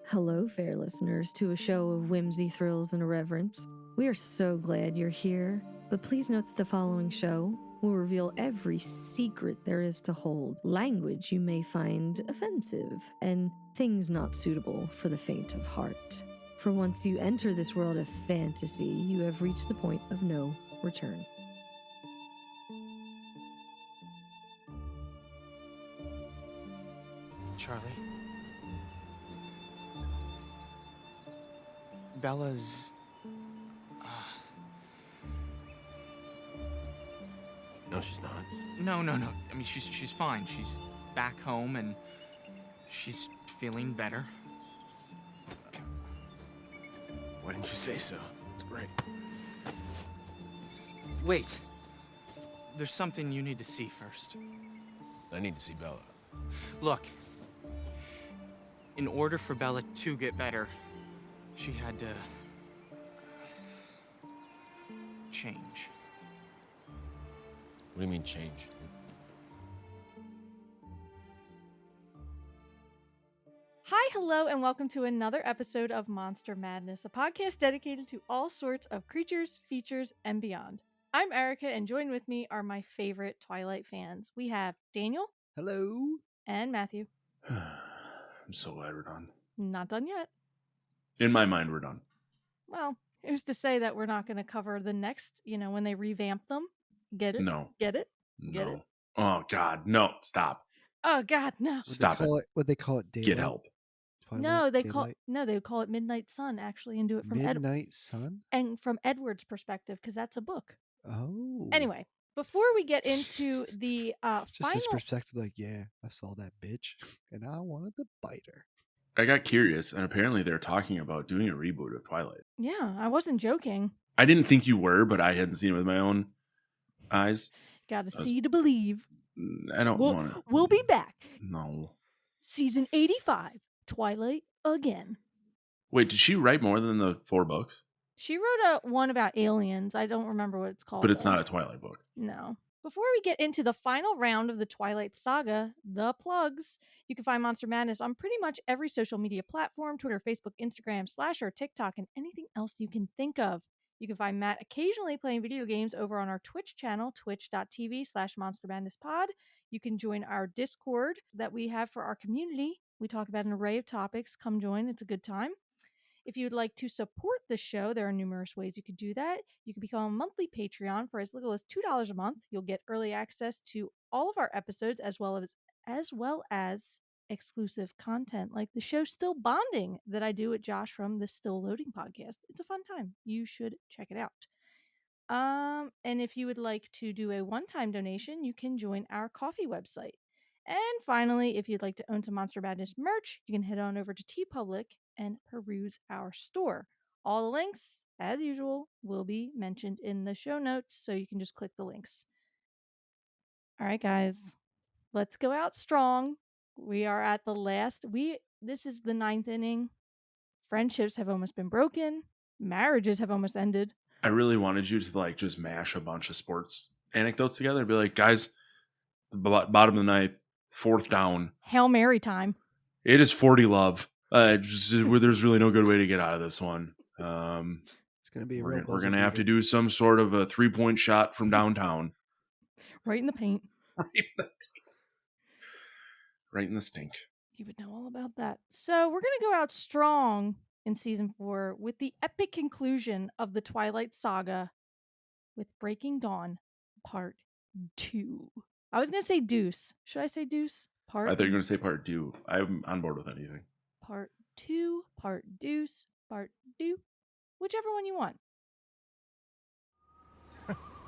Hello, fair listeners, to a show of whimsy, thrills, and irreverence. We are so glad you're here, but please note that the following show will reveal every secret there is to hold, language you may find offensive, and things not suitable for the faint of heart. For once you enter this world of fantasy, you have reached the point of no return. Charlie? Bella's... No, she's not. No. I mean, she's fine. She's back home and she's feeling better. Why didn't you say so? It's great. Wait. There's something you need to see first. I need to see Bella. Look. In order for Bella to get better, she had to... change. What do you mean change? Hi, hello, and welcome to another episode of Monster Madness, a podcast dedicated to all sorts of creatures, features, and beyond. I'm Erica, and joined with me are my favorite Twilight fans. We have Daniel. Hello. And Matthew. I'm so glad we're done. Not done yet. In my mind, we're done. Well, who's to say that we're not going to cover the next, when they revamp them? Get it? No. Get it? Get No. it? Oh, God. No. Stop. Oh, God, no. Stop it. What they call it? Daylight? Get help. Twilight, No, they Daylight? call it Midnight Sun, actually, and do it from Midnight Sun? and from Edward's perspective, because that's a book. Oh. Anyway, before we get into the Just final... his perspective, like, yeah, I saw that bitch, and I wanted to bite her. I got curious, and apparently they're talking about doing a reboot of Twilight. Yeah, I wasn't joking. I didn't think you were, but I hadn't seen it with my own eyes. Gotta see to believe. I don't want to. We'll be back. No. Season 85, Twilight again. Wait, did she write more than the 4 books? She wrote one about aliens. I don't remember what it's called. But it's not a Twilight book. No. Before we get into the final round of the Twilight saga, the plugs, you can find Monster Madness on pretty much every social media platform, Twitter, Facebook, Instagram, Slasher, TikTok, and anything else you can think of. You can find Matt occasionally playing video games over on our Twitch channel, twitch.tv/monstermadnesspod. You can join our Discord that we have for our community. We talk about an array of topics. Come join. It's a good time. If you'd like to support the show, there are numerous ways you could do that. You can become a monthly Patreon for as little as $2 a month. You'll get early access to all of our episodes as well as exclusive content like the show Still Bonding that I do with Josh from the Still Loading podcast. It's a fun time. You should check it out. And if you would like to do a one-time donation, you can join our coffee website. And finally, if you'd like to own some Monster Madness merch, you can head on over to TeePublic and peruse our store. All the links, as usual, will be mentioned in the show notes, so you can just click the links. All right, guys, let's go out strong. We are at the last. This is the 9th inning. Friendships have almost been broken. Marriages have almost ended. I really wanted you to just mash a bunch of sports anecdotes together and be like, guys, the bottom of the 9th, 4th down. Hail Mary time. It is 40 love. There's really no good way to get out of this one. It's gonna be we're gonna have to do some sort of a 3-point shot from downtown. Right in the paint. Right in the stink. You would know all about that. So we're gonna go out strong in season 4 with the epic conclusion of the Twilight saga with Breaking Dawn Part 2. I was gonna say deuce. Should I say deuce? I thought you were gonna say part 2. I'm on board with anything. Part 2, part deuce, part do, whichever one you want.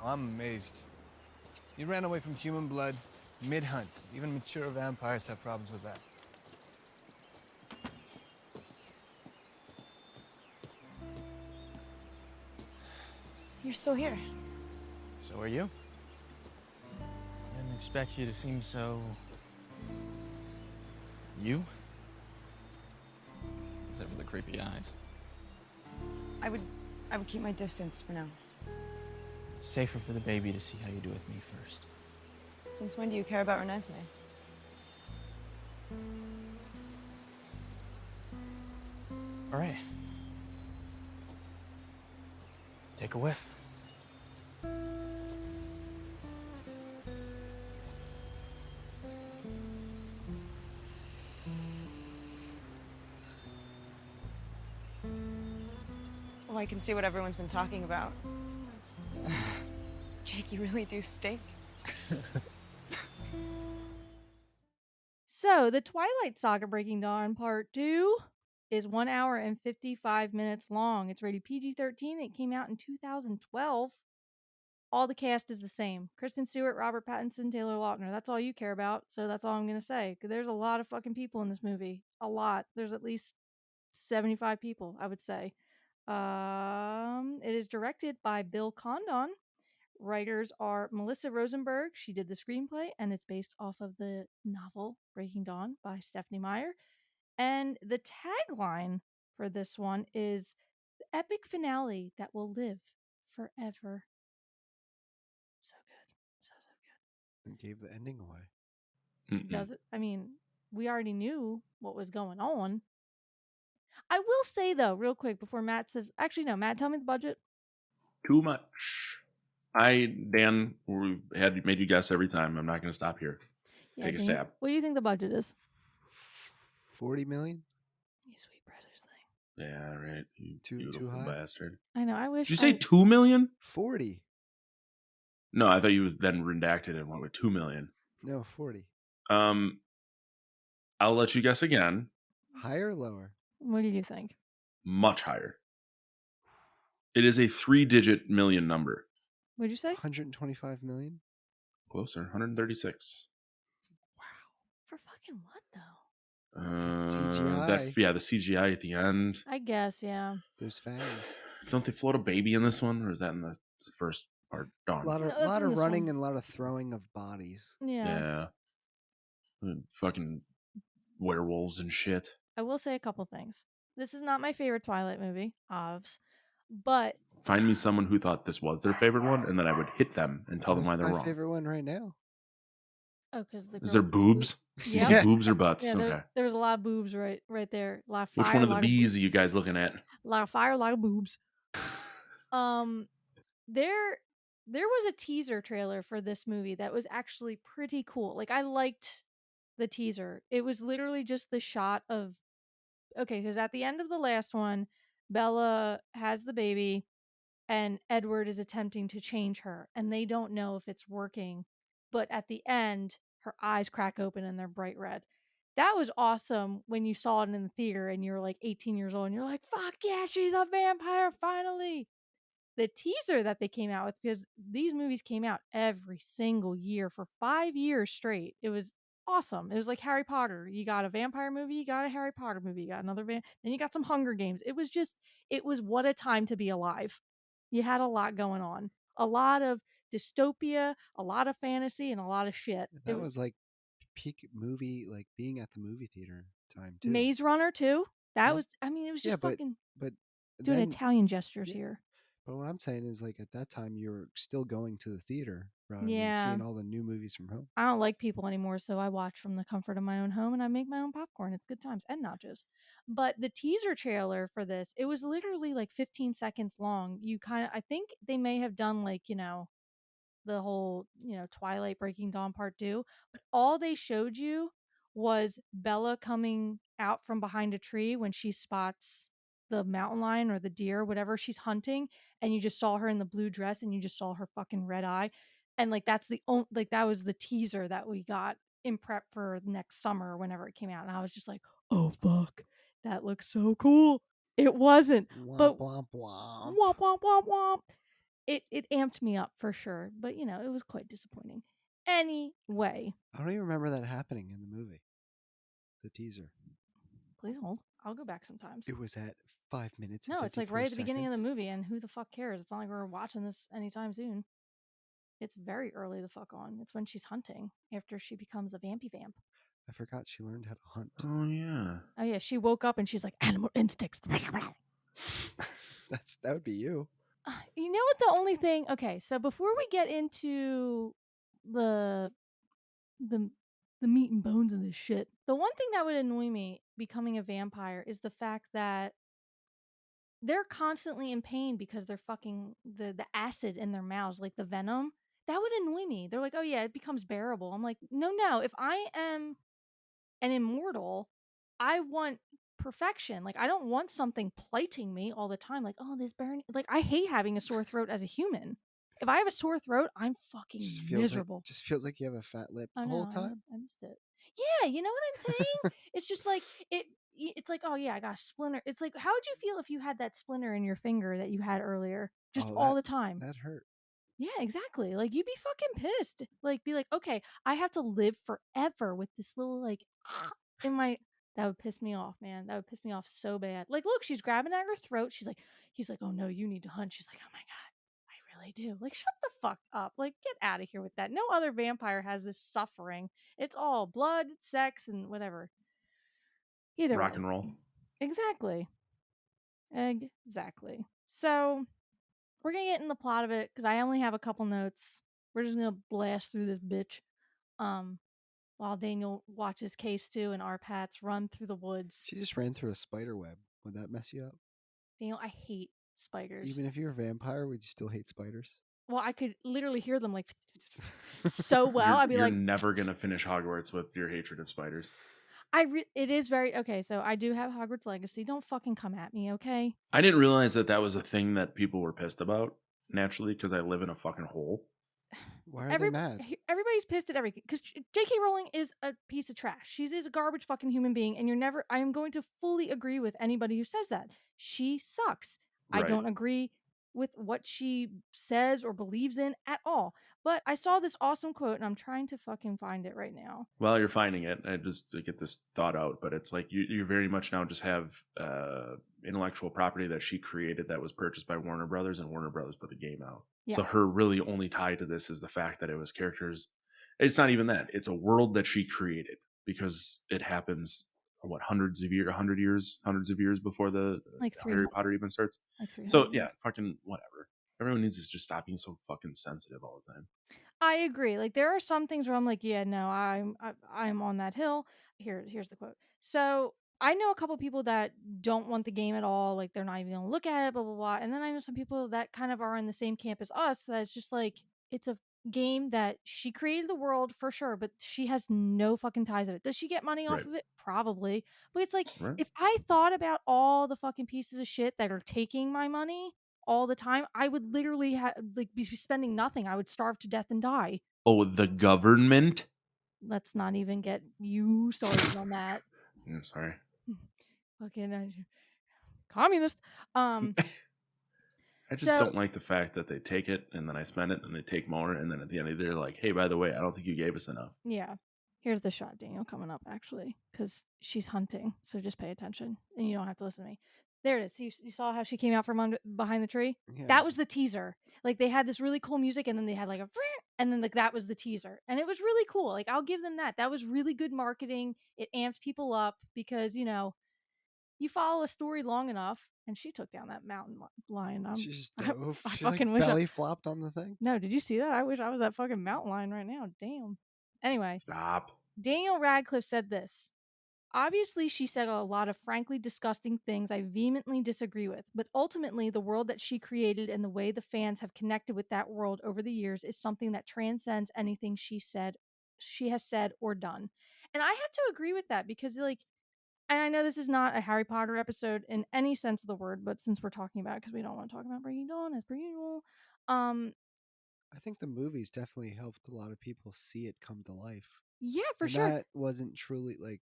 I'm amazed. You ran away from human blood mid-hunt. Even mature vampires have problems with that. You're still here. So are you? I didn't expect you to seem so... you? Except for the creepy eyes. I would keep my distance for now. It's safer for the baby to see how you do with me first. Since when do you care about Renesmee? All right. Take a whiff. Well, I can see what everyone's been talking about. Jake, you really do stink. So, the Twilight Saga Breaking Dawn Part 2 is 1 hour and 55 minutes long. It's rated PG-13. It came out in 2012. All the cast is the same. Kristen Stewart, Robert Pattinson, Taylor Lautner. That's all you care about, so that's all I'm going to say. 'Cause there's a lot of fucking people in this movie. A lot. There's at least 75 people, I would say. It is directed by Bill Condon. Writers are Melissa Rosenberg. She did the screenplay, and it's based off of the novel Breaking Dawn by Stephenie Meyer. And the tagline for this one is the epic finale that will live forever. So good. So good. And gave the ending away. Does it? I mean, we already knew what was going on. I will say, though, real quick before Matt says, actually, no, Matt, tell me the budget. Too much. Dan, we've made you guess every time. I'm not going to stop here. Yeah, Take a Dan, stab. what do you think the budget is? 40 million? You sweet brothers thing. Yeah, right. You Too beautiful high? bastard. I know. I wish. Did you say 2 million? 40. No, I thought you was then redacted and went with 2 million. No, 40. I'll let you guess again. Higher or lower? What do you think? Much higher. It is a 3-digit million number. What'd you say? 125 million? Closer, 136. Wow. For fucking what, though? CGI. The CGI at the end. I guess, yeah. Those fangs. Don't they float a baby in this one, or is that in the first part? Dawn. A lot No, that's in of this running one. and a lot of throwing of bodies. Yeah. Fucking werewolves and shit. I will say a couple things. This is not my favorite Twilight movie, obvs, but Find me someone who thought this was their favorite one, and then I would hit them and tell them why they're my wrong. favorite one right now. because the Is there girl- boobs? Yeah. Is it boobs or butts? Yeah, okay. there's a lot of boobs right there. A lot of fire, Which one of the lot bees are you guys looking at? A lot of fire, a lot of boobs. There was a teaser trailer for this movie that was actually pretty cool. Like, I liked the teaser. It was literally just the shot of because at the end of the last one, Bella has the baby and Edward is attempting to change her, and they don't know if it's working. But at the end, her eyes crack open and they're bright red. That was awesome when you saw it in the theater and you were like 18 years old and you're like, fuck yeah, she's a vampire finally. The teaser that they came out with, because these movies came out every single year for 5 years straight. It was awesome. It was like Harry Potter. You got a vampire movie, you got a Harry Potter movie, you got another then you got some Hunger Games. It was what a time to be alive. You had a lot going on. A lot of dystopia, a lot of fantasy, and a lot of shit. That was like peak movie, like being at the movie theater time too. Maze Runner too. That Yeah. was, I mean, it was Yeah, just fucking but doing then, Italian gestures yeah. here. But what I'm saying is, like, at that time, you were still going to the theater rather Yeah. than seeing all the new movies from home. I don't like people anymore, so I watch from the comfort of my own home and I make my own popcorn. It's good times and nachos. But the teaser trailer for this, it was literally like 15 seconds long. I think they may have done like, the whole, Twilight Breaking Dawn Part 2, but all they showed you was Bella coming out from behind a tree when she spots the mountain lion or the deer, whatever she's hunting, and you just saw her in the blue dress and you just saw her fucking red eye. And like that's the only like that was the teaser that we got in prep for next summer whenever it came out. And I was just like, oh fuck, that looks so cool. It wasn't. But Womp, womp, womp. womp womp womp womp. It amped me up for sure, but it was quite disappointing. Anyway, I don't even remember that happening in the movie. The teaser. please hold. I'll go back sometimes. It was at 5 minutes. No, and it's like 54 right at the beginning of the seconds. movie, and who the fuck cares? It's not like we're watching this anytime soon. It's very early the fuck on. It's when she's hunting after she becomes a vampy vamp. I forgot she learned how to hunt. Oh yeah. Oh yeah, she woke up and she's like animal instincts. That would be you. You know what the only thing? Okay, so before we get into the meat and bones of this shit, the one thing that would annoy me becoming a vampire is the fact that they're constantly in pain because they're fucking the acid in their mouths, like the venom. That would annoy me. They're like, oh yeah, it becomes bearable. I'm like, no. If I am an immortal, I want perfection. Like I don't want something plating me all the time. Like, oh, this burn. Like I hate having a sore throat as a human. If I have a sore throat, I'm fucking miserable. Just feels like you have a fat lip Oh the no, whole time. I missed it. Yeah, you know what I'm saying? It's just like it's like, oh yeah, I got a splinter. It's like, how would you feel if you had that splinter in your finger that you had earlier, just Oh, all the time? that hurt. Yeah, exactly. Like you'd be fucking pissed. Like be like, okay, I have to live forever with this little like in my. That would piss me off, man. That would piss me off so bad. Like, look, she's grabbing at her throat. He's like, oh no, you need to hunt. She's like, oh my god, I really do. Like, shut the fuck up. Like, get out of here with that. No other vampire has this suffering. It's all blood, sex, and whatever. Either Rock way. and roll. Exactly. Exactly. So we're gonna get in the plot of it because I only have a couple notes. We're just gonna blast through this bitch. Um, while Daniel watches K-Stu and our Pats run through the woods. She just ran through a spider web. Would that mess you up? Daniel, I hate spiders. Even if you're a vampire, would you still hate spiders? Well, I could literally hear them like so well. I'd be you're like, never gonna finish Hogwarts with your hatred of spiders. it is very okay. So I do have Hogwarts Legacy. Don't fucking come at me, okay? I didn't realize that was a thing that people were pissed about. Naturally, because I live in a fucking hole. Why are they mad? Everybody's pissed at everything because J.K. Rowling is a piece of trash. She is a garbage fucking human being, and I am going to fully agree with anybody who says that. She sucks. Right. I don't agree with what she says or believes in at all. But I saw this awesome quote, and I'm trying to fucking find it right now. Well, you're finding it. I just to get this thought out, but it's like you very much now just have intellectual property that she created that was purchased by Warner Brothers, and Warner Brothers put the game out. Yeah. So her really only tie to this is the fact that it was characters. It's not even that. It's a world that she created because it happens, hundreds of years before the Harry Potter even starts. So yeah, fucking whatever. Everyone needs to just stop being so fucking sensitive all the time. I agree. Like there are some things where I'm like, yeah, no, I'm on that hill. Here's the quote. So I know a couple people that don't want the game at all. Like they're not even gonna look at it, blah blah blah. And then I know some people that kind of are in the same camp as us. That's just like it's a game that she created the world for sure, but she has no fucking ties of it. Does she get money off of it? Probably. But it's like if I thought about all the fucking pieces of shit that are taking my money all the time, I would literally be spending nothing. I would starve to death and die. Oh, the government? Let's not even get you started on that. I'm sorry. Fucking communist. I just don't like the fact that they take it and then I spend it and they take more and then at the end they're like, hey, by the way, I don't think you gave us enough. Yeah. Here's the shot, Daniel, coming up actually, because she's hunting. So just pay attention and you don't have to listen to me. There it is. You saw how she came out from behind the tree? Yeah. That was the teaser. Like they had this really cool music and then they had like and then like that was the teaser. And it was really cool. Like I'll give them that. That was really good marketing. It amps people up because, you know, you follow a story long enough and she took down that mountain lion. She just dove. I she fucking like wish belly flopped on the thing. No, did you see that? I wish I was that fucking mountain lion right now. Damn. Anyway. Stop. Daniel Radcliffe said this. Obviously, she said a lot of frankly disgusting things I vehemently disagree with, but ultimately, the world that she created and the way the fans have connected with that world over the years is something that transcends anything she has said or done. And I have to agree with that because, like, and I know this is not a Harry Potter episode in any sense of the word, but since we're talking about it, because we don't want to talk about Breaking Dawn as per usual, I think the movies definitely helped a lot of people see it come to life. Yeah, for sure. That wasn't truly like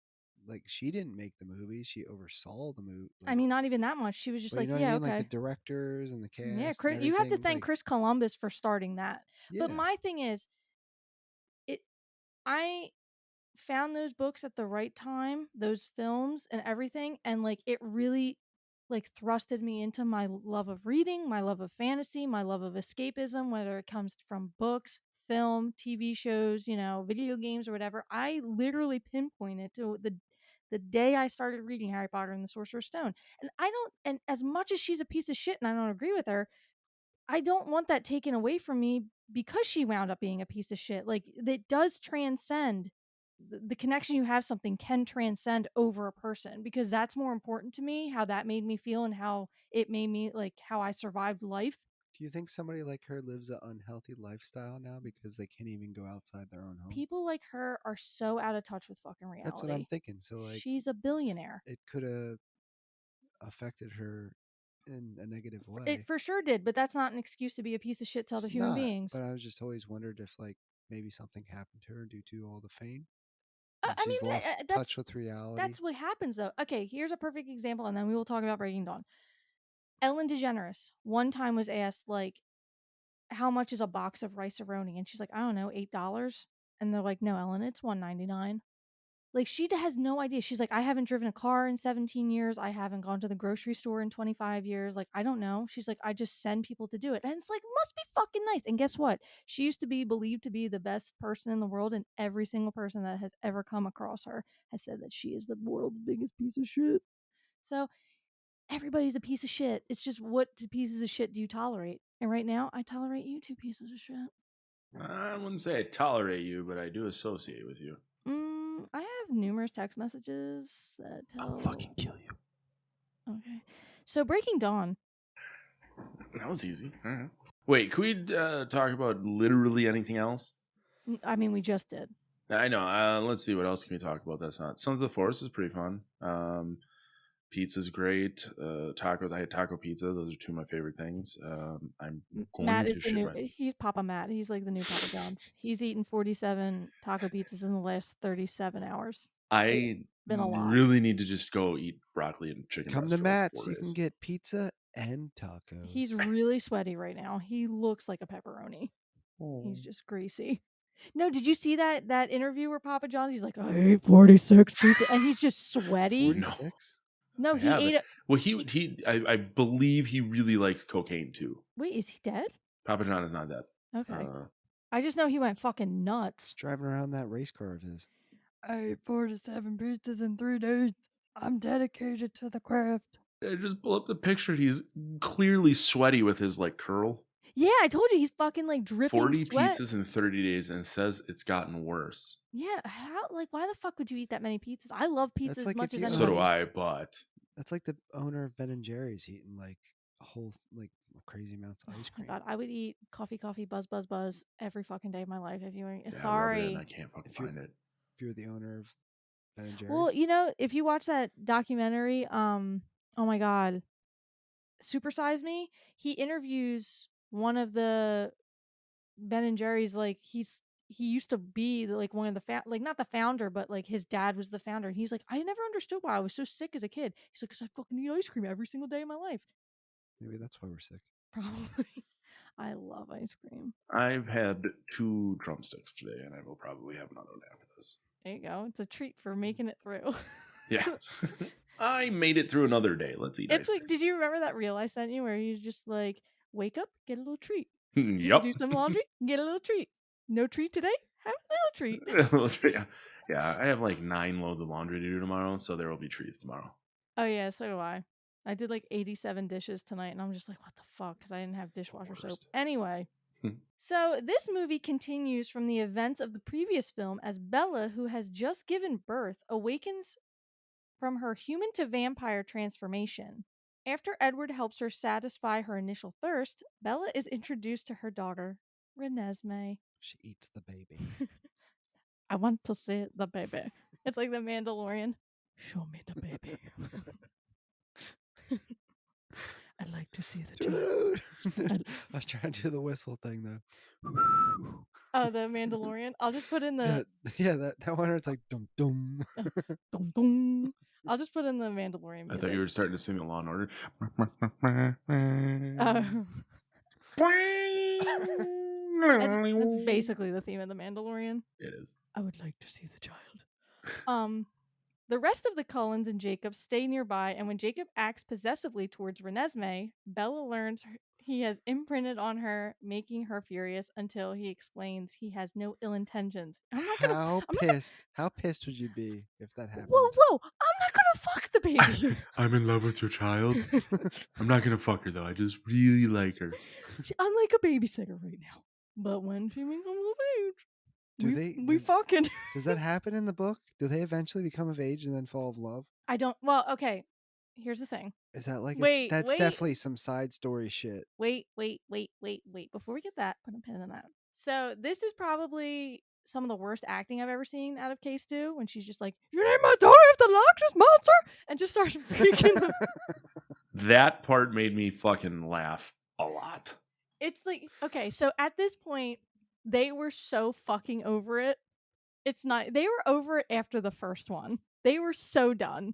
she didn't make the movie; she oversaw the movie. Like, I mean, not even that much. She was just like, you know yeah, what I mean? okay. Like the directors and the cast. Yeah, you have to thank Chris Columbus for starting that. Yeah. But my thing is, I found those books at the right time, those films and everything, and like it really like thrusted me into my love of reading, my love of fantasy, my love of escapism, whether it comes from books, film, TV shows, you know, video games or whatever. I literally pinpointed to the day I started reading Harry Potter and the Sorcerer's Stone. And as much as she's a piece of shit and I don't agree with her, I don't want that taken away from me because she wound up being a piece of shit. Like it does transcend the connection you have something can transcend over a person, because that's more important to me, how that made me feel and how it made me like how I survived life. Do you think somebody like her lives an unhealthy lifestyle now because they can't even go outside their own home? People like her are so out of touch with fucking reality. That's what I'm thinking. So like, she's a billionaire. it could have affected her in a negative way. It for sure did, but that's not an excuse to be a piece of shit to other human beings. But I was just always wondered if like maybe something happened to her due to all the fame. I She's mean, lost touch with reality. That's what happens, though. Okay, here's a perfect example, and then we will talk about Breaking Dawn. Ellen DeGeneres one time was asked, like, how much is a box of rice-a-roni? And she's like, I don't know, $8. And they're like, no, Ellen, it's $1.99. Like, she has no idea. She's like, I haven't driven a car in 17 years. I haven't gone to the grocery store in 25 years. Like, I don't know. She's like, I just send people to do it. And it's like, must be fucking nice. And guess what? She used to be believed to be the best person in the world. And every single person that has ever come across her has said that she is the world's biggest piece of shit. So everybody's a piece of shit. It's just, what pieces of shit do you tolerate? And right now, I tolerate you two pieces of shit. I wouldn't say I tolerate you, but I do associate with you. I have numerous text messages that tell... I'll fucking kill you. Okay. So, Breaking Dawn. That was easy. All right. Wait, can we talk about literally anything else? I mean, we just did. I know. Let's see. What else can we talk about that's not... Sons of the Forest is pretty fun. Pizza's great. Tacos. I had taco pizza. Those are two of my favorite things. I'm going Matt to is the new. He's Papa Matt. He's like the new Papa John's. He's eaten 47 taco pizzas in the last 37 hours. I been a lot. Really need to just go eat broccoli and chicken. Come to Matt's. You can get pizza and tacos. He's really sweaty right now. He looks like a pepperoni. Oh. He's just greasy. No, did you see that interview where Papa John's? He's like, I ate 46 pizza, and he's just sweaty. 46. No, he ate it. Well, I believe he really liked cocaine too. Wait, is he dead? Papa John is not dead. Okay. I just know he went fucking nuts. He's driving around that race car of his. I ate 47 pizzas in 3 days. I'm dedicated to the craft. I just pull up the picture. He's clearly sweaty with his like curl. Yeah, I told you he's fucking like dripping 40 sweat. pizzas in 30 days and says it's gotten worse. Yeah, why the fuck would you eat that many pizzas? I love pizza as much as anybody. So do I, but that's like the owner of Ben and Jerry's eating like a whole like crazy amounts of ice cream. Oh my God, I would eat coffee, buzz every fucking day of my life if you were. Yeah, sorry, I can't fucking find it. If you're the owner of Ben and Jerry's. Well, you know, if you watch that documentary, oh my God, Super Size Me, he interviews one of the Ben and Jerry's, like he used to be like one of the like not the founder, but like his dad was the founder, and he's like, I never understood why I was so sick as a kid. He's like, because I fucking eat ice cream every single day of my life. Maybe that's why we're sick. Probably. I love ice cream. I've had 2 drumsticks today, and I will probably have another one after this. There you go. It's a treat for making it through. Yeah. I made it through another day. Let's eat. It's like, did you remember that reel I sent you where he's just like, wake up, get a little treat. Yep. Do some laundry, get a little treat. No treat today? Have a little treat. A little treat. Yeah, I have like 9 loads of laundry to do tomorrow, so there will be treats tomorrow. Oh yeah, so do I. I did like 87 dishes tonight, and I'm just like, what the fuck? Because I didn't have dishwasher soap. Anyway. So this movie continues from the events of the previous film as Bella, who has just given birth, awakens from her human to vampire transformation. After Edward helps her satisfy her initial thirst, Bella is introduced to her daughter, Renesmee. She eats the baby. I want to see the baby. It's like the Mandalorian. Show me the baby. I'd like to see the child. I was trying to do the whistle thing though. Oh, the Mandalorian. I'll just put in the that one where it's like dum dum. Dum dum. I'll just put in the Mandalorian music. I thought you were starting to sing the Law and Order. That's basically the theme of the Mandalorian. It is. I would like to see the child. The rest of the Cullens and Jacob stay nearby, and when Jacob acts possessively towards Renesmee, Bella learns he has imprinted on her, making her furious until he explains he has no ill intentions. How pissed would you be if that happened? Whoa! I'm not gonna fuck the baby. I'm in love with your child. I'm not gonna fuck her though. I just really like her. I'm like a babysitter right now. But when she becomes of age, we fucking. Does that happen in the book? Do they eventually become of age and then fall in love? I don't. Well, okay. Here's the thing. Is that like Wait, that's wait. definitely some side story shit. Wait. Before we get that, put a pin in that. So this is probably some of the worst acting I've ever seen out of Case 2 when she's just like, "You name my daughter if the Loch monster," and just starts freaking them. That part made me fucking laugh a lot. It's like, okay, so at this point, they were so fucking over it. It's not, they were over it after the first one. They were so done.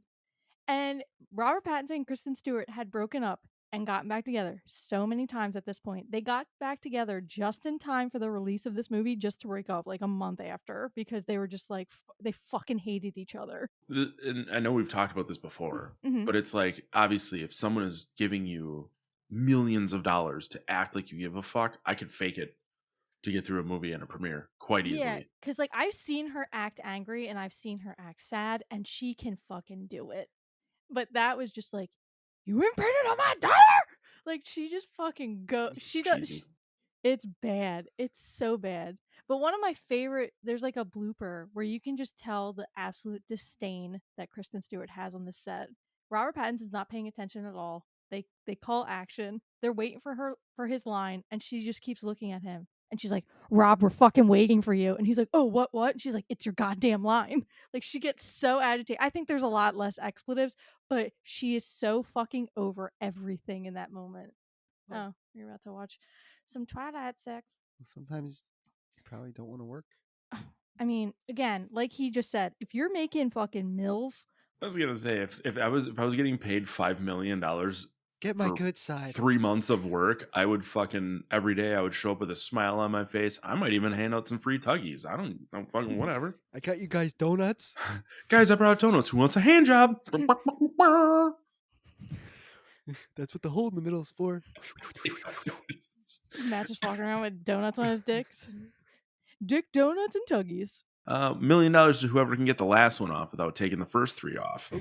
And Robert Pattinson and Kristen Stewart had broken up and gotten back together so many times at this point. They got back together just in time for the release of this movie, just to break up like a month after, because they were just like, they fucking hated each other. And I know we've talked about this before, Mhm. but it's like, obviously, if someone is giving you millions of dollars to act like you give a fuck, I could fake it to get through a movie and a premiere quite easily. Yeah, because like I've seen her act angry and I've seen her act sad, and she can fucking do it. But that was just like, you imprinted on my daughter. Like she just fucking go. She does. It's bad. It's so bad. But one of my favorite, there's like a blooper where you can just tell the absolute disdain that Kristen Stewart has on the set. Robert Pattinson's not paying attention at all. They call action. They're waiting for his line, and she just keeps looking at him. And she's like, "Rob, we're fucking waiting for you." And he's like, "Oh, what? And she's like, "It's your goddamn line." Like she gets so agitated. I think there's a lot less expletives, but she is so fucking over everything in that moment. Oh, you're about to watch some Twilight sex. Sometimes you probably don't want to work. I mean, again, like he just said, if you're making fucking mills. I was gonna say, if I was getting paid $5 million, get my good side. 3 months of work, I would fucking every day I would show up with a smile on my face. I might even hand out some free tuggies. I'm fucking whatever. I got you guys donuts. Guys, I brought out donuts. Who wants a hand job? That's what the hole in the middle is for. Matt just walking around with donuts on his dicks. Dick donuts and tuggies. $1 million to whoever can get the last one off without taking the first 3 off.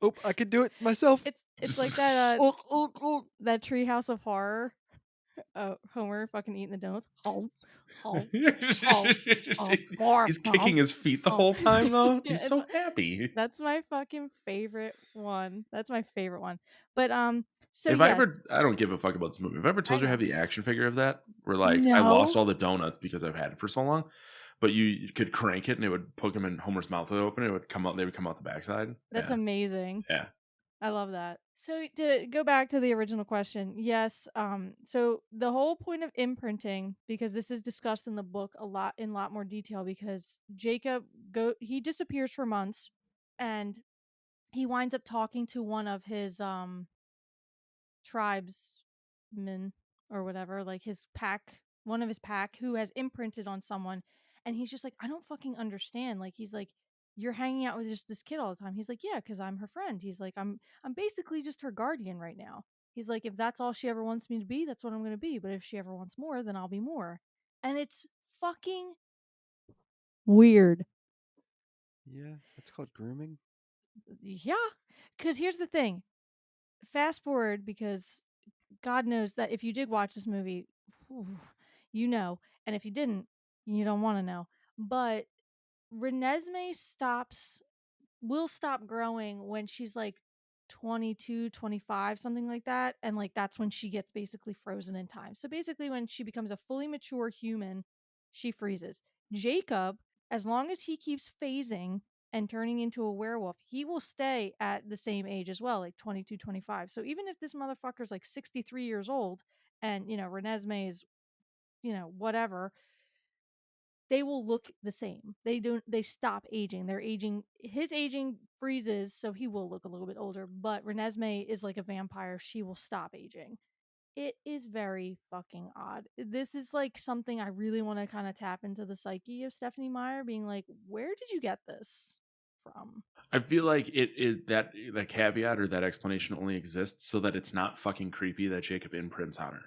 Oh, I could do it myself. It's like that that Treehouse of Horror. Homer fucking eating the donuts. He's kicking his feet the whole time though. Yeah, he's so happy. That's my fucking favorite one. That's my favorite one. But so if I don't give a fuck about this movie. If I ever told you I have the action figure of that, where like I lost all the donuts because I've had it for so long, but you could crank it and it would poke him in Homer's mouth would open. It would come out. They would come out the backside. That's amazing. Yeah. I love that. So to go back to the original question, yes. So the whole point of imprinting, because this is discussed in the book in a lot more detail, because Jacob he disappears for months, and he winds up talking to one of his tribesmen or whatever, like one of his pack who has imprinted on someone, and he's just like, I don't fucking understand. Like he's like, you're hanging out with just this kid all the time. He's like, yeah, because I'm her friend. He's like, I'm basically just her guardian right now. He's like, if that's all she ever wants me to be, that's what I'm going to be. But if she ever wants more, then I'll be more. And it's fucking weird. Yeah, that's called grooming. Yeah, because here's the thing. Fast forward, because God knows that if you did watch this movie, you know. And if you didn't, you don't want to know. But Renesmee will stop growing when she's like 22, 25, something like that. And like that's when she gets basically frozen in time. So basically when she becomes a fully mature human, she freezes. Jacob, as long as he keeps phasing and turning into a werewolf, he will stay at the same age as well, like 22, 25. So even if this motherfucker's like 63 years old and, Renesmee is, whatever, they will look the same. They stop aging. His aging freezes, so he will look a little bit older, but Renesmee is like a vampire. She will stop aging. It is very fucking odd. This is like something I really want to kind of tap into the psyche of Stephenie Meyer, being like, where did you get this from? I feel like that caveat or that explanation only exists so that it's not fucking creepy that Jacob imprints on her.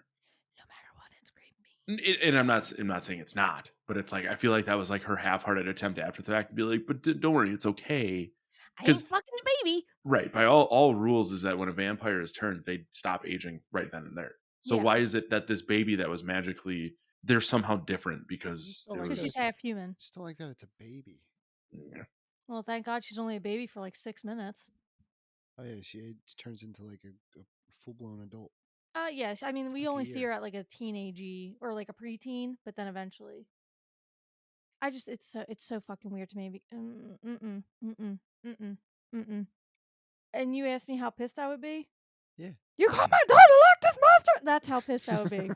And I'm not saying it's not, but it's like I feel like that was like her half-hearted attempt after the fact to be like, but don't worry, it's okay. I ain't fucking the baby. Right. By all rules is that when a vampire is turned, they stop aging right then and there. So why is it that this baby that was magically they're somehow different because she's half human. Just don't like that it's a baby. Yeah. Well, thank God she's only a baby for like 6 minutes. Oh yeah, she turns into like a full-blown adult. Yes. I mean, we Like a only see year. her at like a teenage or like a preteen, but then eventually. It's so fucking weird to me. And you asked me how pissed I would be? Yeah. You call my daughter like this monster? That's how pissed I would be.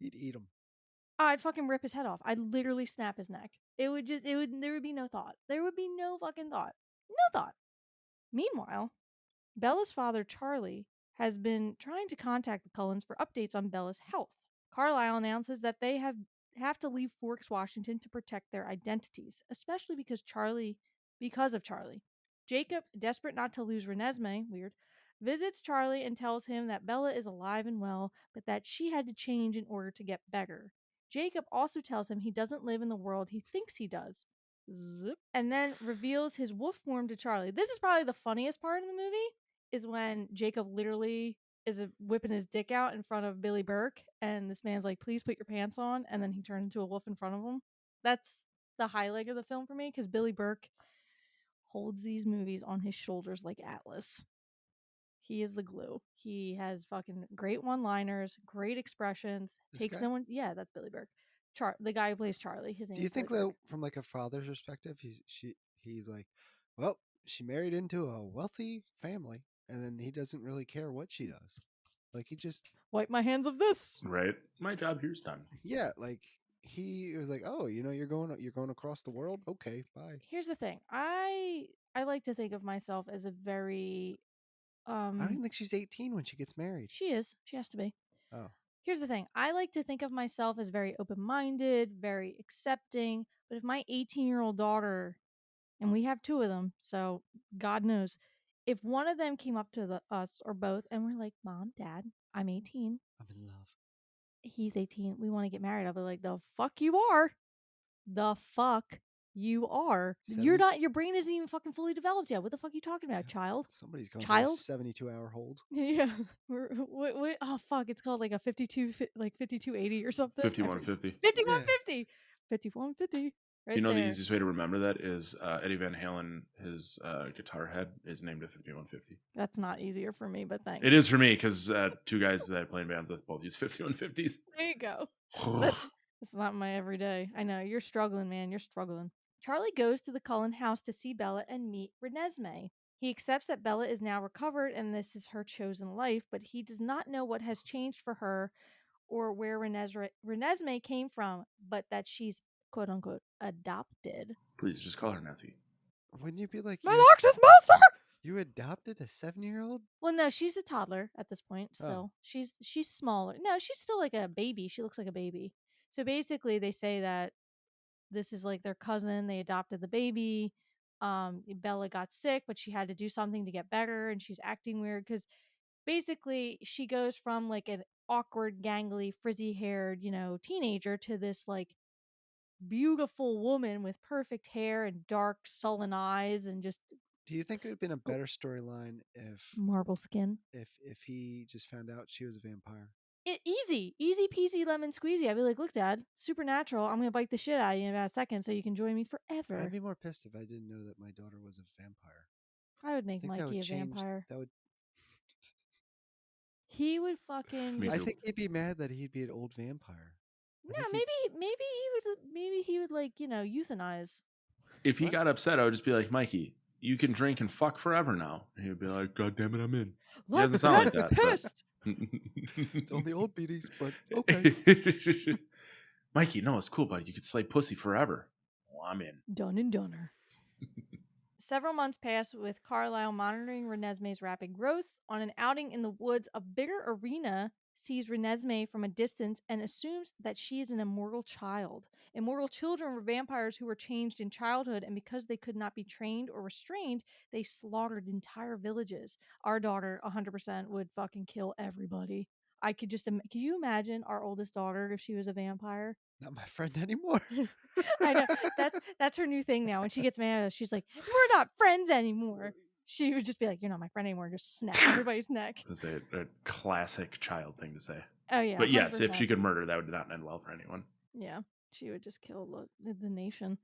You'd eat him. I'd fucking rip his head off. I'd literally snap his neck. There would be no thought. There would be no fucking thought. No thought. Meanwhile, Bella's father, Charlie, has been trying to contact the Cullens for updates on Bella's health. Carlisle announces that they have to leave Forks, Washington to protect their identities, especially because of Charlie. Jacob, desperate not to lose Renesmee, visits Charlie and tells him that Bella is alive and well, but that she had to change in order to get better. Jacob also tells him he doesn't live in the world he thinks he does. Zip. And then reveals his wolf form to Charlie. This is probably the funniest part of the movie, is when Jacob literally is whipping his dick out in front of Billy Burke, and this man's like, please put your pants on, and then he turns into a wolf in front of him. That's the highlight of the film for me, because Billy Burke holds these movies on his shoulders like Atlas. He is the glue. He has fucking great one-liners, great expressions. Yeah, that's Billy Burke. The guy who plays Charlie. His name. Do you is think Billy though, Burke. from like a father's perspective, he's like, well, she married into a wealthy family, and then he doesn't really care what she does. Like he just wipe my hands of this. Right. My job here's done. Yeah, like he was like, oh, you're going across the world. Okay, bye. Here's the thing. I like to think of myself as a very I don't even think she's 18 when she gets married. She is. She has to be. Oh. Here's the thing. I like to think of myself as very open-minded, very accepting. But if my 18-year-old daughter, and we have 2 of them, so God knows, if one of them came up to us or both and we're like, Mom, Dad, I'm 18. I'm in love. He's 18. We want to get married. I'll be like, the fuck you are. The fuck you are. Your brain isn't even fucking fully developed yet. What the fuck are you talking about, child? Somebody's going for a 72-hour hold. Yeah. Oh fuck, it's called like a 5280 or something. 5150. 5150. 5150. Right. You know, there. the easiest way to remember that is Eddie Van Halen, his guitar head is named a 5150. That's not easier for me, but thanks. It is for me because 2 guys that I play in bands with both use 5150s. There you go. That's not my everyday. I know. You're struggling, man. You're struggling. Charlie goes to the Cullen house to see Bella and meet Renesmee. He accepts that Bella is now recovered and this is her chosen life, but he does not know what has changed for her or where Renesmee came from, but that she's quote-unquote adopted. Please, just call her Nancy. Wouldn't you be like, my Loch monster? You adopted a 7-year-old? Well, no, she's a toddler at this point still. Oh. She's smaller. No, she's still like a baby. She looks like a baby. So basically they say that this is like their cousin. They adopted the baby. Bella got sick, but she had to do something to get better, and she's acting weird because basically she goes from like an awkward, gangly, frizzy-haired, teenager to this like beautiful woman with perfect hair and dark, sullen eyes, and just. Do you think it would have been a better storyline if marble skin? If he just found out she was a vampire? Easy peasy lemon squeezy. I'd be like, look, Dad, supernatural. I'm gonna bite the shit out of you in about a second so you can join me forever. I'd be more pissed if I didn't know that my daughter was a vampire. I would make Mikey a vampire. That would. He would fucking. I think he'd be mad that he'd be an old vampire. Yeah, maybe he would like euthanize. If he got upset, I would just be like, Mikey, you can drink and fuck forever now. And he would be like, God damn it, I'm in. He doesn't sound like that. Pissed. It's only old beaties, but okay. Mikey, no, it's cool, buddy. You could slay pussy forever. Well, I'm in. Done and doner. Several months pass with Carlisle monitoring Renesmee's rapid growth. On an outing in the woods, a bigger arena sees Renesmee from a distance and assumes that she is an immortal child. Immortal children were vampires who were changed in childhood, and because they could not be trained or restrained, they slaughtered entire villages. Our daughter, 100%, would fucking kill everybody. I could just can you imagine our oldest daughter if she was a vampire? Not my friend anymore. I know. That's her new thing now. When she gets mad at us, she's like, we're not friends anymore. She would just be like, you're not my friend anymore. Just snap everybody's neck. That's a classic child thing to say. Oh yeah, But yes, if 100%. she could murder, that would not end well for anyone. Yeah, she would just kill the nation.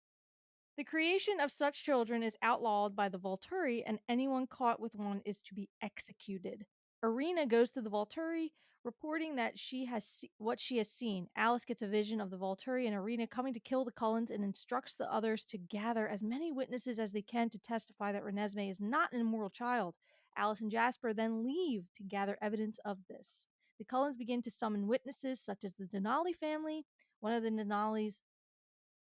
The creation of such children is outlawed by the Volturi, and anyone caught with one is to be executed. Irina goes to the Volturi, reporting that what she has seen. Alice gets a vision of the Volturi and Irina coming to kill the Cullens and instructs the others to gather as many witnesses as they can to testify that Renesmee is not an immoral child. Alice and Jasper then leave to gather evidence of this. The Cullens begin to summon witnesses such as the Denali family. One of the Denalis,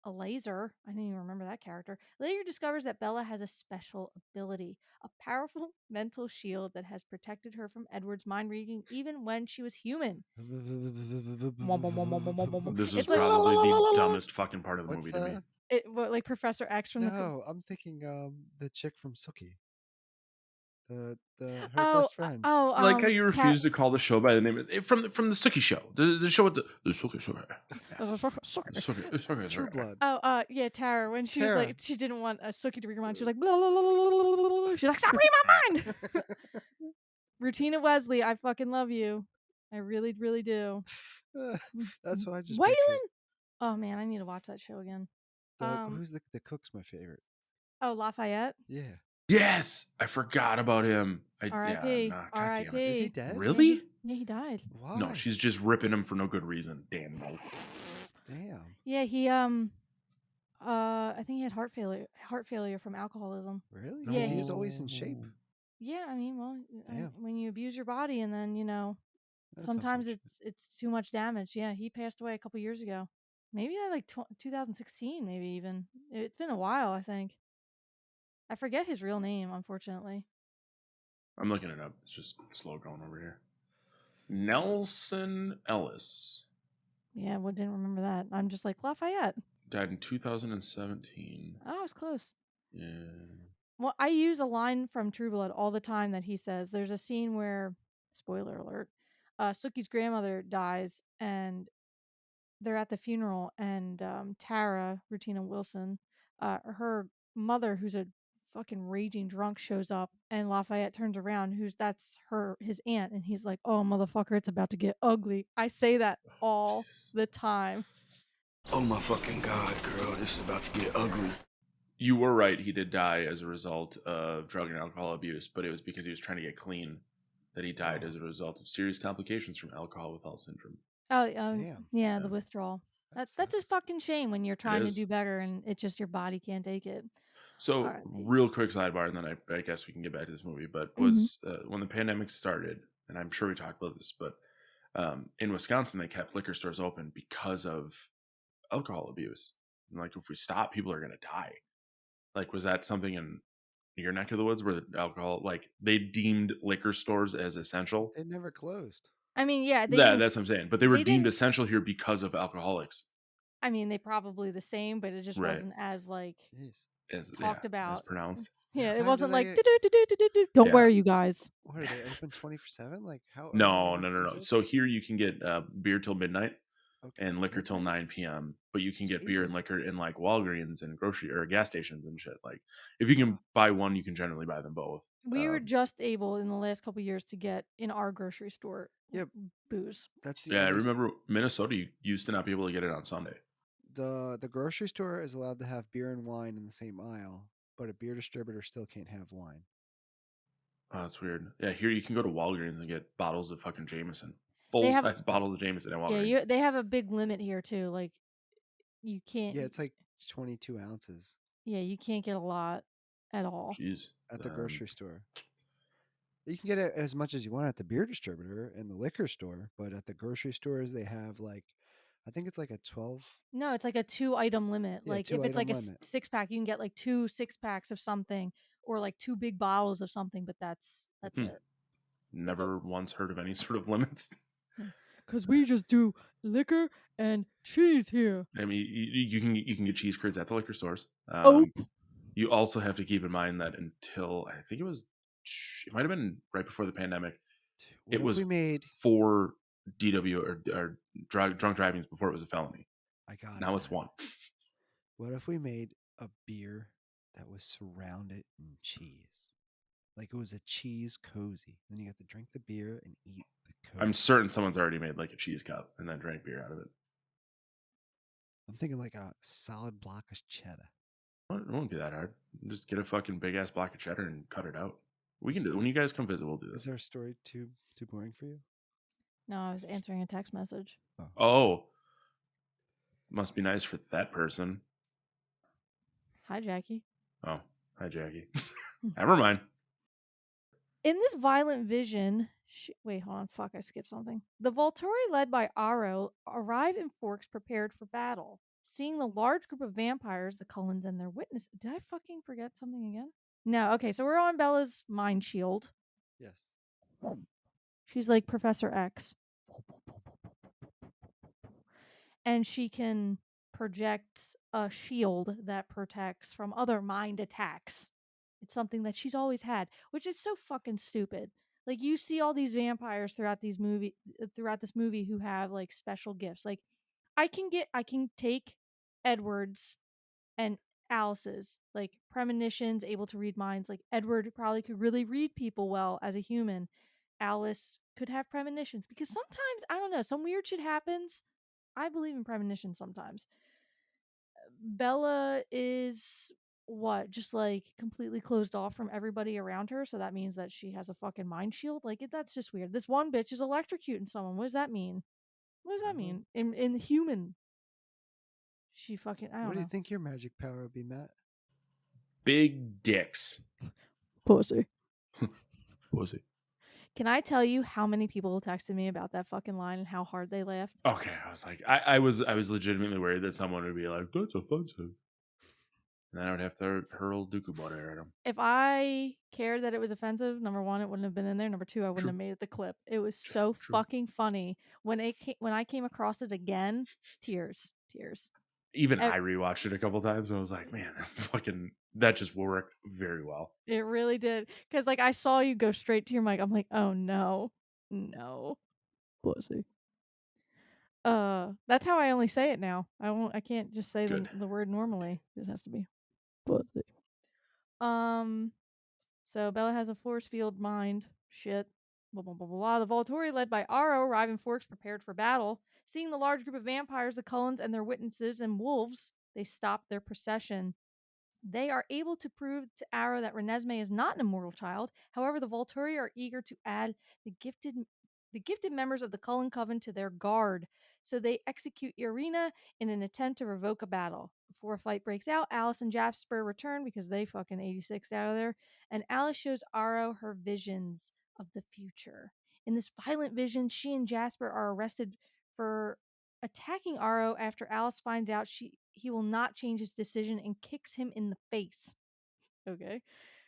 a laser. I didn't even remember that character. Later discovers that Bella has a special ability, a powerful mental shield that has protected her from Edward's mind reading even when she was human. This was It's like probably the dumbest fucking part of the movie to me. Like Professor X from No, I'm thinking the chick from Sookie. Her Oh, best friend. Like how you refuse to call the show by the name from the Sookie show, the show with the Sookie show. True Blood. Oh, yeah, Tara. When she was Tara. like, she didn't want Sookie to read her mind. She was like, blah, blah, blah, blah, blah, blah, blah. She's like, stop reading my mind. Rutina Wesley, I fucking love you. I really, really do. That's what I just Waylon. pictured. Oh man, I need to watch that show again. Who's the cook's my favorite. Oh, Lafayette. Yeah. Yes, I forgot about him. R.I.P. God damn it. Is he dead? Really? Yeah, he died. Why? No, she's just ripping him for no good reason. Daniel. Damn. Yeah, he I think he had heart failure from alcoholism. Really? Yeah, he was always in shape. Yeah, I mean, well, Damn. when you abuse your body and then That's sometimes it's too much damage. Yeah, he passed away a couple years ago. Maybe like 2016, maybe even. It's been a while, I think. I forget his real name, unfortunately. I'm looking it up. It's just slow going over here. Nelson Ellis. Yeah, well, didn't remember that. I'm just like, Lafayette. Died in 2017. Oh, I was close. Yeah. Well, I use a line from True Blood all the time that he says. There's a scene where, spoiler alert, Sookie's grandmother dies and they're at the funeral, and Tara, Rutina Wilson, her mother, who's a fucking raging drunk, shows up, and Lafayette turns around, that's his aunt, and he's like, "Oh, motherfucker, it's about to get ugly." I say that all the time. Oh my fucking God, girl, this is about to get ugly. You were right. He did die as a result of drug and alcohol abuse, but it was because he was trying to get clean that he died as a result of serious complications from alcohol withdrawal syndrome. Oh, yeah, the withdrawal. That's a fucking shame when you're trying to do better and it's just your body can't take it. So, real quick sidebar, and then I guess we can get back to this movie, but was when the pandemic started, and I'm sure we talked about this, but in Wisconsin, they kept liquor stores open because of alcohol abuse. And like, if we stop, people are going to die. Like, was that something in your neck of the woods where the alcohol, like, they deemed liquor stores as essential? It never closed. I mean, yeah. That's what I'm saying. But they were deemed essential here because of alcoholics. I mean, they probably the same, but it just wasn't as, like, talked about. As pronounced. Yeah, it wasn't like, don't worry, you guys. What, are they open 24/7? Like, how? No. So here you can get beer till midnight. And liquor till 9 p.m. But you can get beer and liquor in like Walgreens and grocery or gas stations and shit. Like, if you can buy one, you can generally buy them both. We were just able in the last couple of years to get in our grocery store booze. I remember Minnesota. You used to not be able to get it on Sunday. The grocery store is allowed to have beer and wine in the same aisle, but a beer distributor still can't have wine. Oh, that's weird. Yeah, here you can go to Walgreens and get bottles of fucking Jameson. Full-size bottles of Jameson at Walgreens. Yeah, they have a big limit here, too. Like, you can't... Yeah, it's like 22 ounces. Yeah, you can't get a lot at all. Jeez. At the grocery store. You can get it as much as you want at the beer distributor and the liquor store, but at the grocery stores, they have, like, I think it's like a 12... No, it's like a 2-item limit. Yeah, like, if it's like a 6-pack, you can get, like, 2 6-packs of something, or, like, 2 big bottles of something, but that's it. Never once heard of any sort of limits. Because we just do liquor and cheese here. I mean, you can get cheese curds at the liquor stores. You also have to keep in mind that until I think it might have been right before the pandemic, it was 4 DW or drunk drivings before it was a felony. Now it's 1. What if we made a beer that was surrounded in cheese? Like it was a cheese cozy. Then you got to drink the beer and eat the cozy. I'm certain someone's already made like a cheese cup and then drank beer out of it. I'm thinking like a solid block of cheddar. Well, it won't be that hard. Just get a fucking big ass block of cheddar and cut it out. We can do it. When you guys come visit, we'll do this. Is our story too boring for you? No, I was answering a text message. Oh. Must be nice for that person. Hi, Jackie. Oh, hi, Jackie. Never mind. In this violent vision, wait, hold on. Fuck, I skipped something. The Volturi, led by Aro, arrive in Forks prepared for battle. Seeing the large group of vampires, the Cullens and their witness. Did I fucking forget something again? No, okay, so we're on Bella's mind shield. Yes. She's like Professor X. And she can project a shield that protects from other mind attacks. It's something that she's always had, which is so fucking stupid. Like you see all these vampires throughout this movie who have like special gifts. Like I can take Edward's and Alice's like premonitions, able to read minds. Like Edward probably could really read people well as a human. Alice could have premonitions because sometimes, I don't know, some weird shit happens. I believe in premonitions sometimes. Bella is just like completely closed off from everybody around her, so that means that she has a fucking mind shield. Like that's just weird. This one bitch is electrocuting someone. What does that mean? What does that mean in human? She fucking, I don't know. What do you think your magic power would be, Matt? Big dicks. Pussy. Pussy. Can I tell you how many people texted me about that fucking line and how hard they laughed? Okay, I was like, I was legitimately worried that someone would be like, "That's offensive," and I would have to hurl dooku butter at them. If I cared that it was offensive, number one, it wouldn't have been in there. Number two, I wouldn't have made it the clip. It was so fucking funny when I came across it again. Tears. Even I rewatched it a couple times and I was like, man, fucking that just worked very well. It really did. Because like I saw you go straight to your mic. I'm like, oh no. Pussy. That's how I only say it now. I can't just say the word normally. It has to be pussy. So Bella has a force field mind. Shit. Blah, blah, blah, blah. The Volturi, led by Aro, arrive in Forks prepared for battle. Seeing the large group of vampires, the Cullens, and their witnesses and wolves, they stop their procession. They are able to prove to Aro that Renesmee is not an immortal child. However, the Volturi are eager to add the gifted members of the Cullen Coven to their guard. So they execute Irina in an attempt to revoke a battle. Before a fight breaks out, Alice and Jasper return because they fucking 86 out of there. And Alice shows Aro her visions of the future. In this violent vision, she and Jasper are arrested for attacking Aro after Alice finds out he will not change his decision and kicks him in the face. Okay.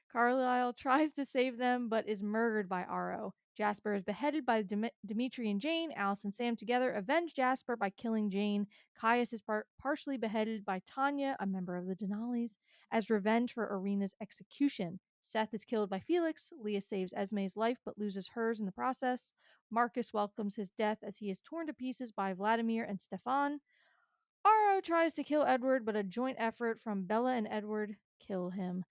Carlisle tries to save them, but is murdered by Aro. Jasper is beheaded by Dimitri and Jane. Alice and Sam together avenge Jasper by killing Jane. Caius is partially beheaded by Tanya, a member of the Denali's, as revenge for Irina's execution. Seth is killed by Felix. Leah saves Esme's life, but loses hers in the process. Marcus welcomes his death as he is torn to pieces by Vladimir and Stefan. Aro tries to kill Edward, but a joint effort from Bella and Edward kill him.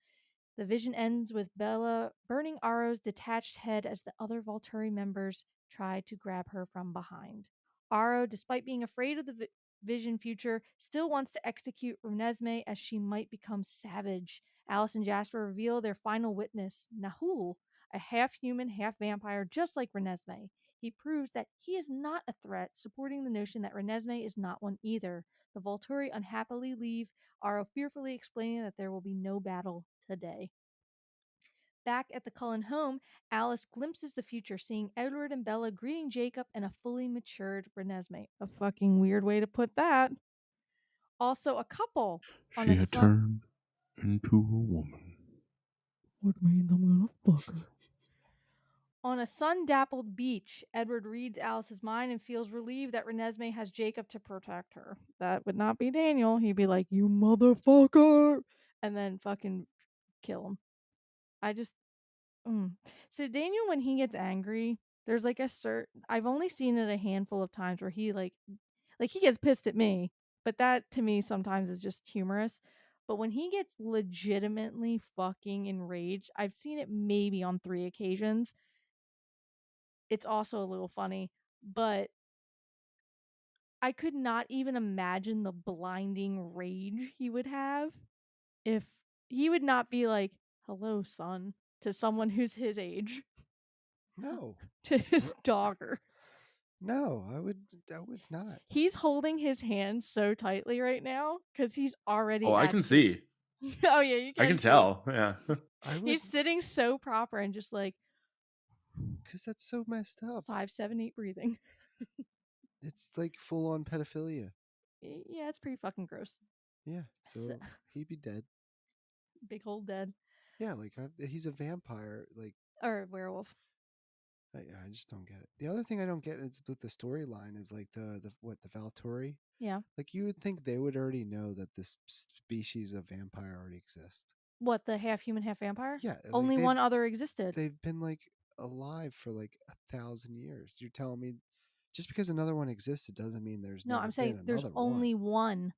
The vision ends with Bella burning Aro's detached head as the other Volturi members try to grab her from behind. Aro, despite being afraid of the vision future, still wants to execute Renesmee as she might become savage. Alice and Jasper reveal their final witness, Nahul, a half-human, half-vampire just like Renesmee. He proves that he is not a threat, supporting the notion that Renesmee is not one either. The Volturi unhappily leave, Aro fearfully explaining that there will be no battle today. Back at the Cullen home, Alice glimpses the future, seeing Edward and Bella greeting Jacob and a fully matured Renesmee. A fucking weird way to put that. Also, a couple. She had turned into a woman. Which means I'm gonna fuck her. On a sun-dappled beach, Edward reads Alice's mind and feels relieved that Renesmee has Jacob to protect her. That would not be Daniel. He'd be like, you motherfucker! And then fucking kill him. So Daniel, when he gets angry, there's like I've only seen it a handful of times where he like he gets pissed at me, but that to me sometimes is just humorous. But when he gets legitimately fucking enraged, I've seen it maybe on 3 occasions. It's also a little funny, but I could not even imagine the blinding rage he would have if he would not be like, "Hello, son," to someone who's his age. No. To his daughter. No, I would not. He's holding his hand so tightly right now because he's already. Oh, I can see. Oh yeah, you can. I can see. tell. Yeah. He's sitting so proper and just like. Because that's so messed up. 5, 7, 8 breathing. It's like full on pedophilia. Yeah, it's pretty fucking gross. Yeah, so he'd be dead. Big hole dead. Yeah, like he's a vampire, like or werewolf. I just don't get it. The other thing I don't get is with the storyline is like the Valtori. Yeah. Like you would think they would already know that this species of vampire already exists. What, the half human, half vampire? Yeah. Only one other existed. They've been like alive for like 1,000 years. You're telling me just because another one existed doesn't mean there's no. I'm saying there's one. only one.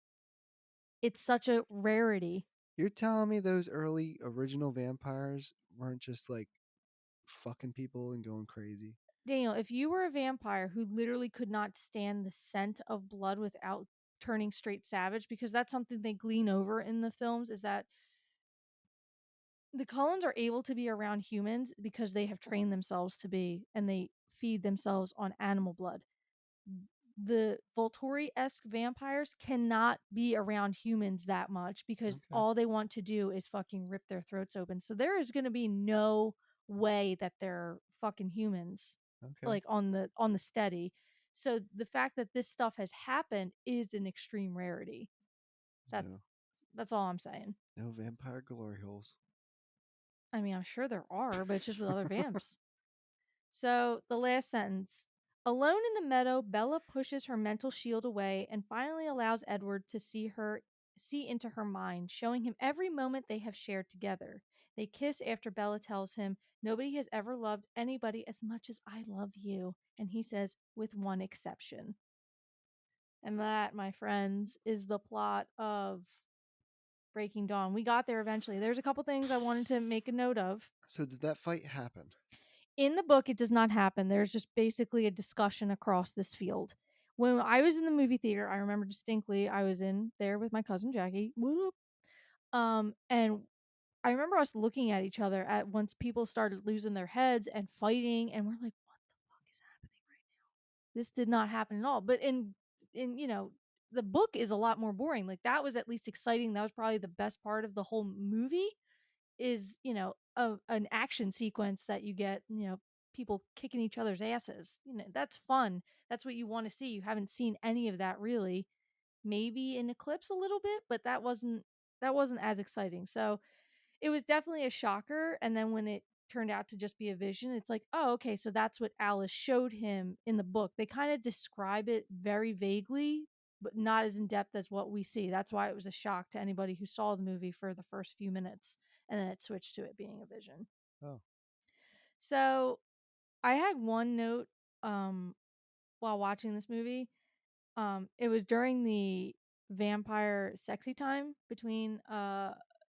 It's such a rarity. You're telling me those early original vampires weren't just like fucking people and going crazy? Daniel, if you were a vampire who literally could not stand the scent of blood without turning straight savage, because that's something they glean over in the films, is that the Cullens are able to be around humans because they have trained themselves to be, and they feed themselves on animal blood. The Volturi-esque vampires cannot be around humans that much because all they want to do is fucking rip their throats open. So there is going to be no way that they're fucking humans, like on the steady. So the fact that this stuff has happened is an extreme rarity. That's all I'm saying. No vampire glory holes. I mean, I'm sure there are, but it's just with other vamps. So the last sentence. Alone in the meadow, Bella pushes her mental shield away and finally allows Edward to see into her mind, showing him every moment they have shared together. They kiss after Bella tells him, "Nobody has ever loved anybody as much as I love you." And he says, "With one exception." And that, my friends, is the plot of Breaking Dawn. We got there eventually. There's a couple things I wanted to make a note of. So did that fight happen? In the book, it does not happen. There's just basically a discussion across this field. When I was in the movie theater, I remember distinctly, I was in there with my cousin Jackie. What up? And I remember us looking at each other at once people started losing their heads and fighting, and we're like, "What the fuck is happening right now?" This did not happen at all. But in the book is a lot more boring. Like that was at least exciting. That was probably the best part of the whole movie. Is an action sequence that you get, people kicking each other's asses. That's fun. That's what you want to see. You haven't seen any of that really. Maybe in Eclipse a little bit, but that wasn't as exciting. So it was definitely a shocker. And then when it turned out to just be a vision, it's like, oh, okay, so that's what Alice showed him in the book. They kind of describe it very vaguely, but not as in depth as what we see. That's why it was a shock to anybody who saw the movie for the first few minutes, and then it switched to it being a vision. Oh. So I had one note while watching this movie. It was during the vampire sexy time between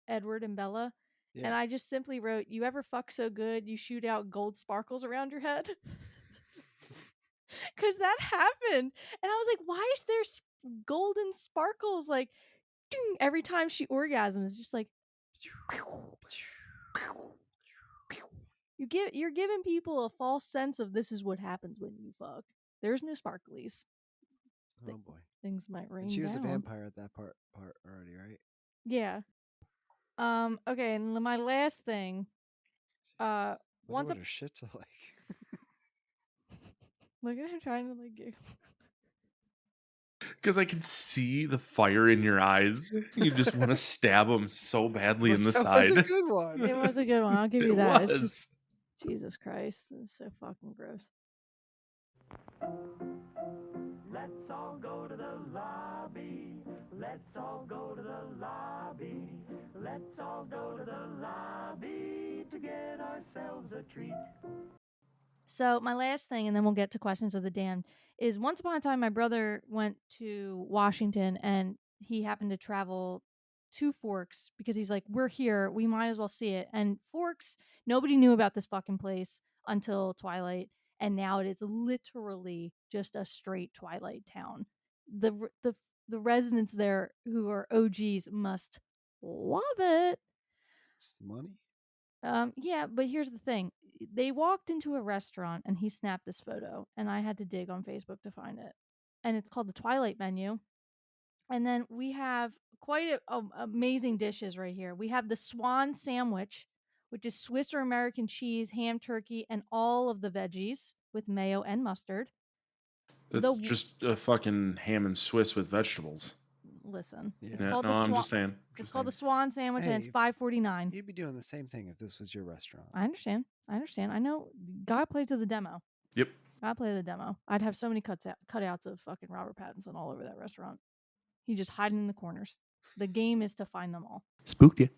Edward and Bella. Yeah. And I just simply wrote, "You ever fuck so good you shoot out gold sparkles around your head?" Because that happened. And I was like, why is there golden sparkles like ding, every time she orgasms? Just like you're giving people a false sense of this is what happens when you fuck. There's no sparklies. Oh boy. Things might rain. And she was down. A vampire at that part already, right? Yeah. Okay, and my last thing. Look at what her shits are like. Look at her trying to like giggle. Because I can see the fire in your eyes. You just want to stab him so badly in the side. It was a good one. It was a good one. I'll give you that. Jesus Christ. It's so fucking gross. Let's all go to the lobby. Let's all go to the lobby. Let's all go to the lobby to get ourselves a treat. So my last thing, and then we'll get to questions of the damned, is once upon a time my brother went to Washington and he happened to travel to Forks because he's like, we're here, we might as well see it. And Forks, nobody knew about this fucking place until Twilight, and now it is literally just a straight Twilight town. The residents there who are OGs must love it. It's money. Yeah, but here's the thing. They walked into a restaurant and he snapped this photo, and I had to dig on Facebook to find it. And it's called the Twilight menu. And then we have quite amazing dishes right here. We have the Swan sandwich, which is Swiss or American cheese, ham, turkey, and all of the veggies with mayo and mustard. That's just a fucking ham and Swiss with vegetables. Listen, Yeah. it's called the I'm Swan. just saying. It's called the Swan sandwich, and it's $5.49. You'd be doing the same thing if this was your restaurant. I understand. I know. Gotta play to the demo. Yep. Gotta play the demo. I'd have so many cutouts of fucking Robert Pattinson all over that restaurant. He just hiding in the corners. The game is to find them all. Spooked you.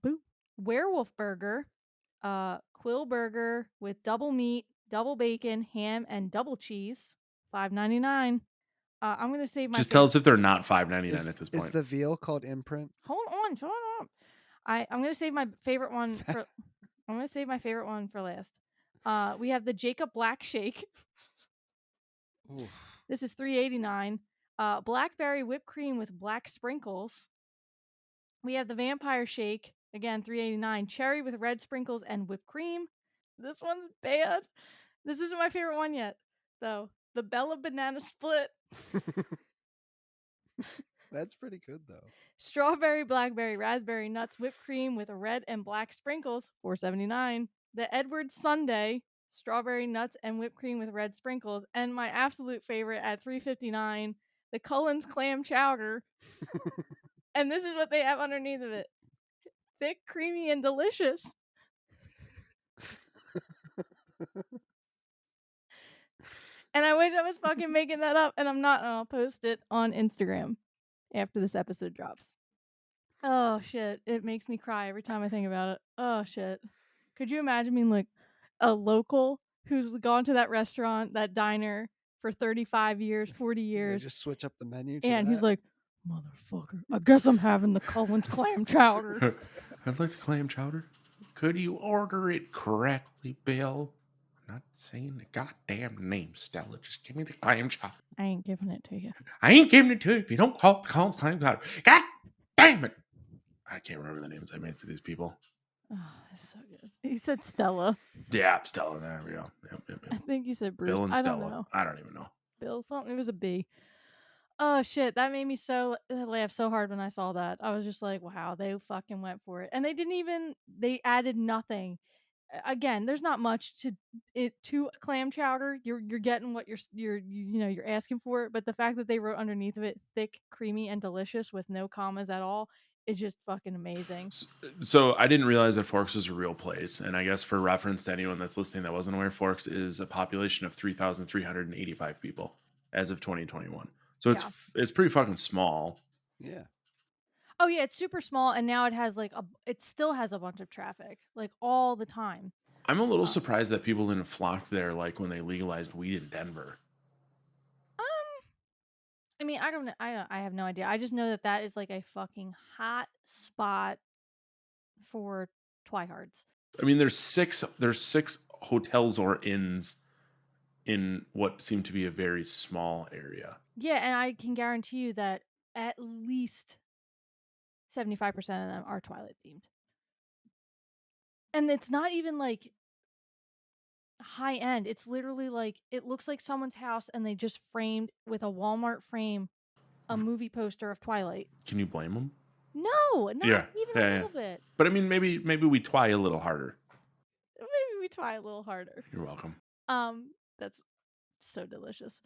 Boo. Werewolf burger, quill burger with double meat, double bacon, ham, and double cheese. $5.99. I'm gonna save my. Just tell us if they're not $5.99 at this point. Is the veal called imprint? Hold on, shut up. I'm gonna save my favorite one for. I'm gonna save my favorite one for last. We have the Jacob Black Shake. Oof. This is $3.89. Blackberry whipped cream with black sprinkles. We have the Vampire Shake, again $3.89. Cherry with red sprinkles and whipped cream. This one's bad. This isn't my favorite one yet, though. The Bella Banana Split. That's pretty good though. Strawberry, blackberry, raspberry nuts whipped cream with red and black sprinkles. $4.79. The Edward Sundae. Strawberry nuts and whipped cream with red sprinkles. And my absolute favorite at $3.59. The Cullen's clam chowder. And this is what they have underneath of it. Thick, creamy, and delicious. And I wish I was fucking making that up, and I'm not, and I'll post it on Instagram after this episode drops. Oh, shit. It makes me cry every time I think about it. Oh, shit. Could you imagine being like a local who's gone to that restaurant, that diner for 35 years, 40 years? They just switch up the menu to and that? he's like, motherfucker, I guess I'm having the Cullen's clam chowder. I'd like the clam chowder. Could you order it correctly, Bill? I'm not saying the goddamn name, Stella. Just give me the clam chowder. I ain't giving it to you. I ain't giving it to you if you don't call it the Cullen's clam chowder. God damn it! I can't remember the names I made for these people. Oh, that's so good. You said Stella. Yeah, Stella. There we go. Yep. I think you said Bruce. Bill and I Stella. don't know. I don't even know. Bill something. It was a B. Oh shit, that made me so laugh so hard when I saw that. I was just like, wow, they fucking went for it. And they added nothing. Again, there's not much to clam chowder. You're getting what you're asking for it, but the fact that they wrote underneath of it thick, creamy, and delicious with no commas at all is just fucking amazing. So I didn't realize that Forks was a real place, and I guess for reference to anyone that's listening that wasn't aware, Forks is a population of 3,385 people as of 2021. So it's pretty fucking small. Yeah. Oh yeah, it's super small, and now it has it still has a bunch of traffic all the time. I'm a little surprised that people didn't flock there when they legalized weed in Denver. I mean, I have no idea. I just know that is like a fucking hot spot for twihards. I mean, there's six hotels or inns in what seemed to be a very small area. Yeah, and I can guarantee you that at least 75% of them are Twilight themed. And it's not even high end. It's literally it looks like someone's house and they just framed with a Walmart frame a movie poster of Twilight. Can you blame them? No, not even a little bit. But I mean, maybe we try a little harder. Maybe we try a little harder. You're welcome. That's so delicious.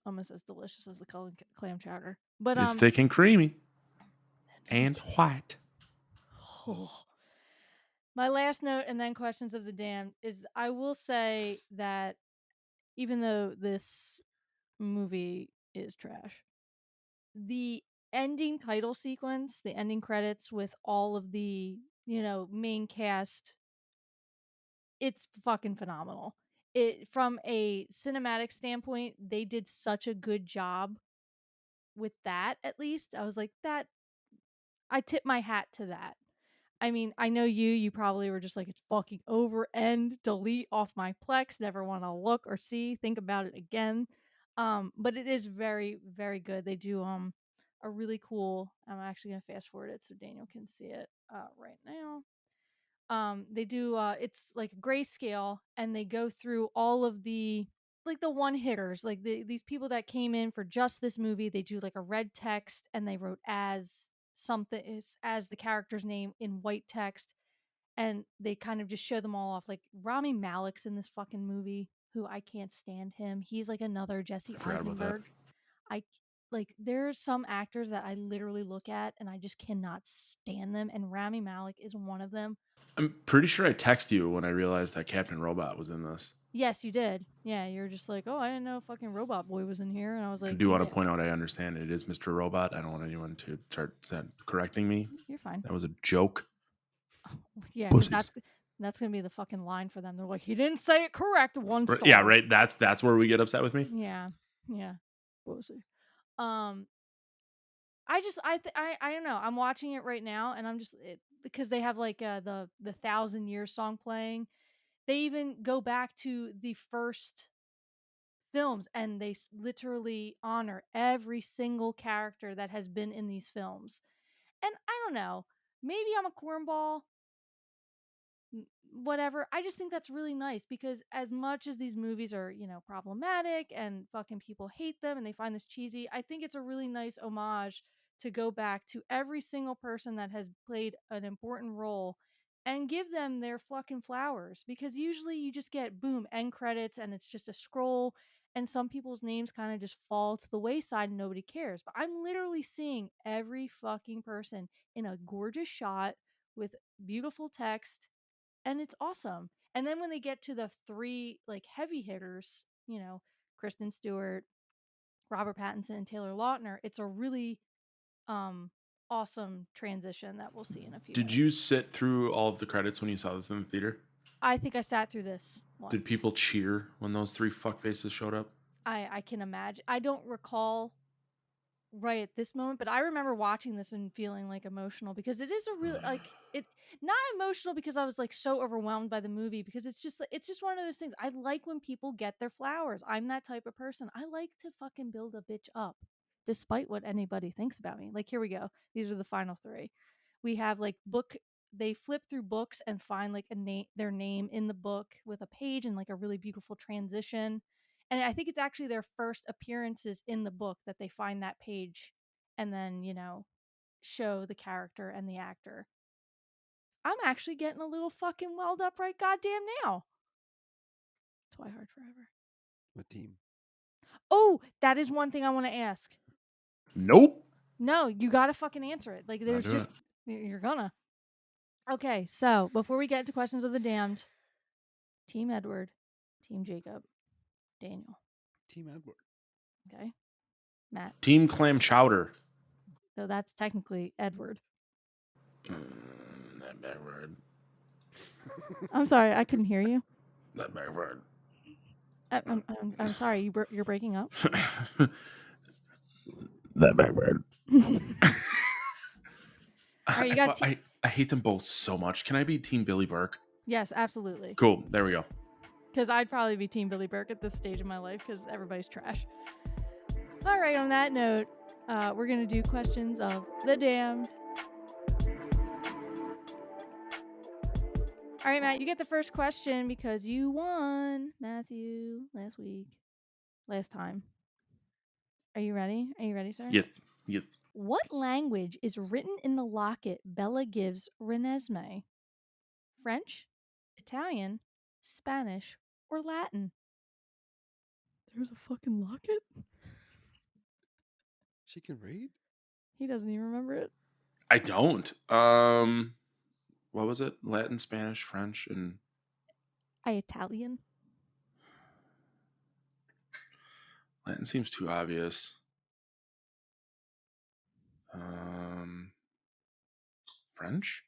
Almost as delicious as the clam chowder. But it's thick and creamy. And white. Oh. My last note and then questions of the damned is I will say that even though this movie is trash, the ending title sequence, the ending credits with all of the, main cast, it's fucking phenomenal. From a cinematic standpoint, they did such a good job with that, at least, I was like, that, I tip my hat to that. I mean, I know you probably were just like, it's fucking over, end, delete off my Plex, never want to look or see, think about it again. But it is very, very good. They do a really cool, I'm actually going to fast forward it so Daniel can see it right now. They do it's like grayscale, and they go through all of the like the one hitters, like these people that came in for just this movie. They do like a red text, and they wrote as something is as the character's name in white text, and they kind of just show them all off. Like Rami Malek's in this fucking movie, who I can't stand him. He's like another Jesse Eisenberg. I like there's some actors that I literally look at and I just cannot stand them, and Rami Malek is one of them. I'm pretty sure I texted you when I realized that Captain Robot was in this. Yes, you did. Yeah, you're just like, oh, I didn't know fucking Robot Boy was in here, and I was like, I do want to point out, I understand it is Mr. Robot. I don't want anyone to start correcting me. You're fine. That was a joke. Yeah, because that's gonna be the fucking line for them. They're like, he didn't say it correct. One star. Yeah, right. That's where we get upset with me. Yeah. Pussy. I don't know. I'm watching it right now, and I'm just because they have like the 1,000 Year song playing. They even go back to the first films, and they literally honor every single character that has been in these films. And I don't know, maybe I'm a cornball, whatever. I just think that's really nice, because as much as these movies are, problematic and fucking people hate them and they find this cheesy, I think it's a really nice homage to go back to every single person that has played an important role and give them their fucking flowers, because usually you just get boom end credits and it's just a scroll, and some people's names kind of just fall to the wayside and nobody cares. But I'm literally seeing every fucking person in a gorgeous shot with beautiful text, and it's awesome. And then when they get to the three like heavy hitters, Kristen Stewart, Robert Pattinson, and Taylor Lautner, it's a really awesome transition that we'll see in a few Did minutes. you sit through all of the credits when you saw this in the theater? I think I sat through this one. Did people cheer when those three fuckfaces showed up? I can imagine. I don't recall right at this moment, but I remember watching this and feeling like emotional, because it is a really not emotional because I was like so overwhelmed by the movie, because it's just one of those things. I like when people get their flowers. I'm that type of person. I like to fucking build a bitch up despite what anybody thinks about me. Like, here we go. These are the final three. We have like they flip through books and find like their name in the book with a page and like a really beautiful transition. And I think it's actually their first appearances in the book that they find that page and then, show the character and the actor. I'm actually getting a little fucking welled up right goddamn now. Twilight Forever. What team? Oh, that is one thing I want to ask. Nope. No, you got to fucking answer it. Like, there's just, you're gonna. Okay, so before we get into questions of the damned, Team Edward, Team Jacob, Daniel. Team Edward. Okay. Matt. Team Clam Chowder. So that's technically Edward. That bad word. I'm sorry, I couldn't hear you. That bad word. I'm sorry, you're breaking up. That bad word. Right, you got I hate them both so much. Can I be Team Billy Burke? Yes, absolutely. Cool. There we go. Because I'd probably be Team Billy Burke at this stage of my life, because everybody's trash. All right, on that note, we're going to do questions of the damned. All right, Matt, you get the first question because you won, Matthew, last time. Are you ready? Are you ready, sir? Yes. What language is written in the locket Bella gives Renesmee? French, Italian, Spanish, or Latin? There's a fucking locket? She can read? He doesn't even remember it. I don't. What was it? Latin, Spanish, French, and Italian. Latin seems too obvious. French?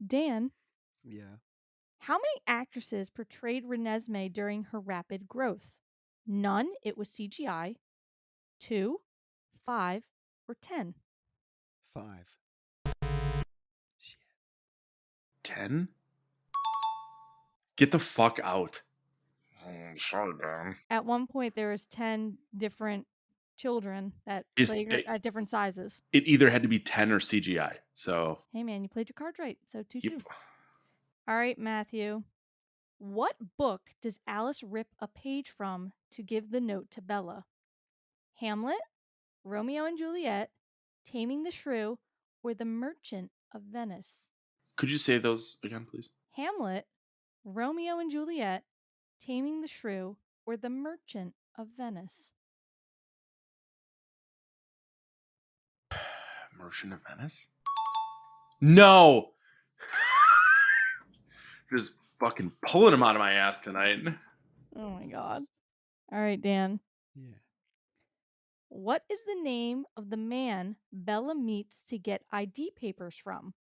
Dan? Yeah. How many actresses portrayed Renesmee during her rapid growth? None, it was CGI. 2, 5, or 10. 5. 10? Get the fuck out. Sorry, Dan. At one point, there was 10 different children that played at different sizes. It either had to be 10 or CGI. So. Hey, man, you played your cards right. So 2-2. All right, Matthew. What book does Alice rip a page from to give the note to Bella? Hamlet, Romeo and Juliet, Taming the Shrew, or The Merchant of Venice? Could you say those again, please? Hamlet, Romeo and Juliet, Taming the Shrew, or The Merchant of Venice? Merchant of Venice? No! Just fucking pulling him out of my ass tonight. Oh my god. All right, Dan. Yeah. What is the name of the man Bella meets to get ID papers from?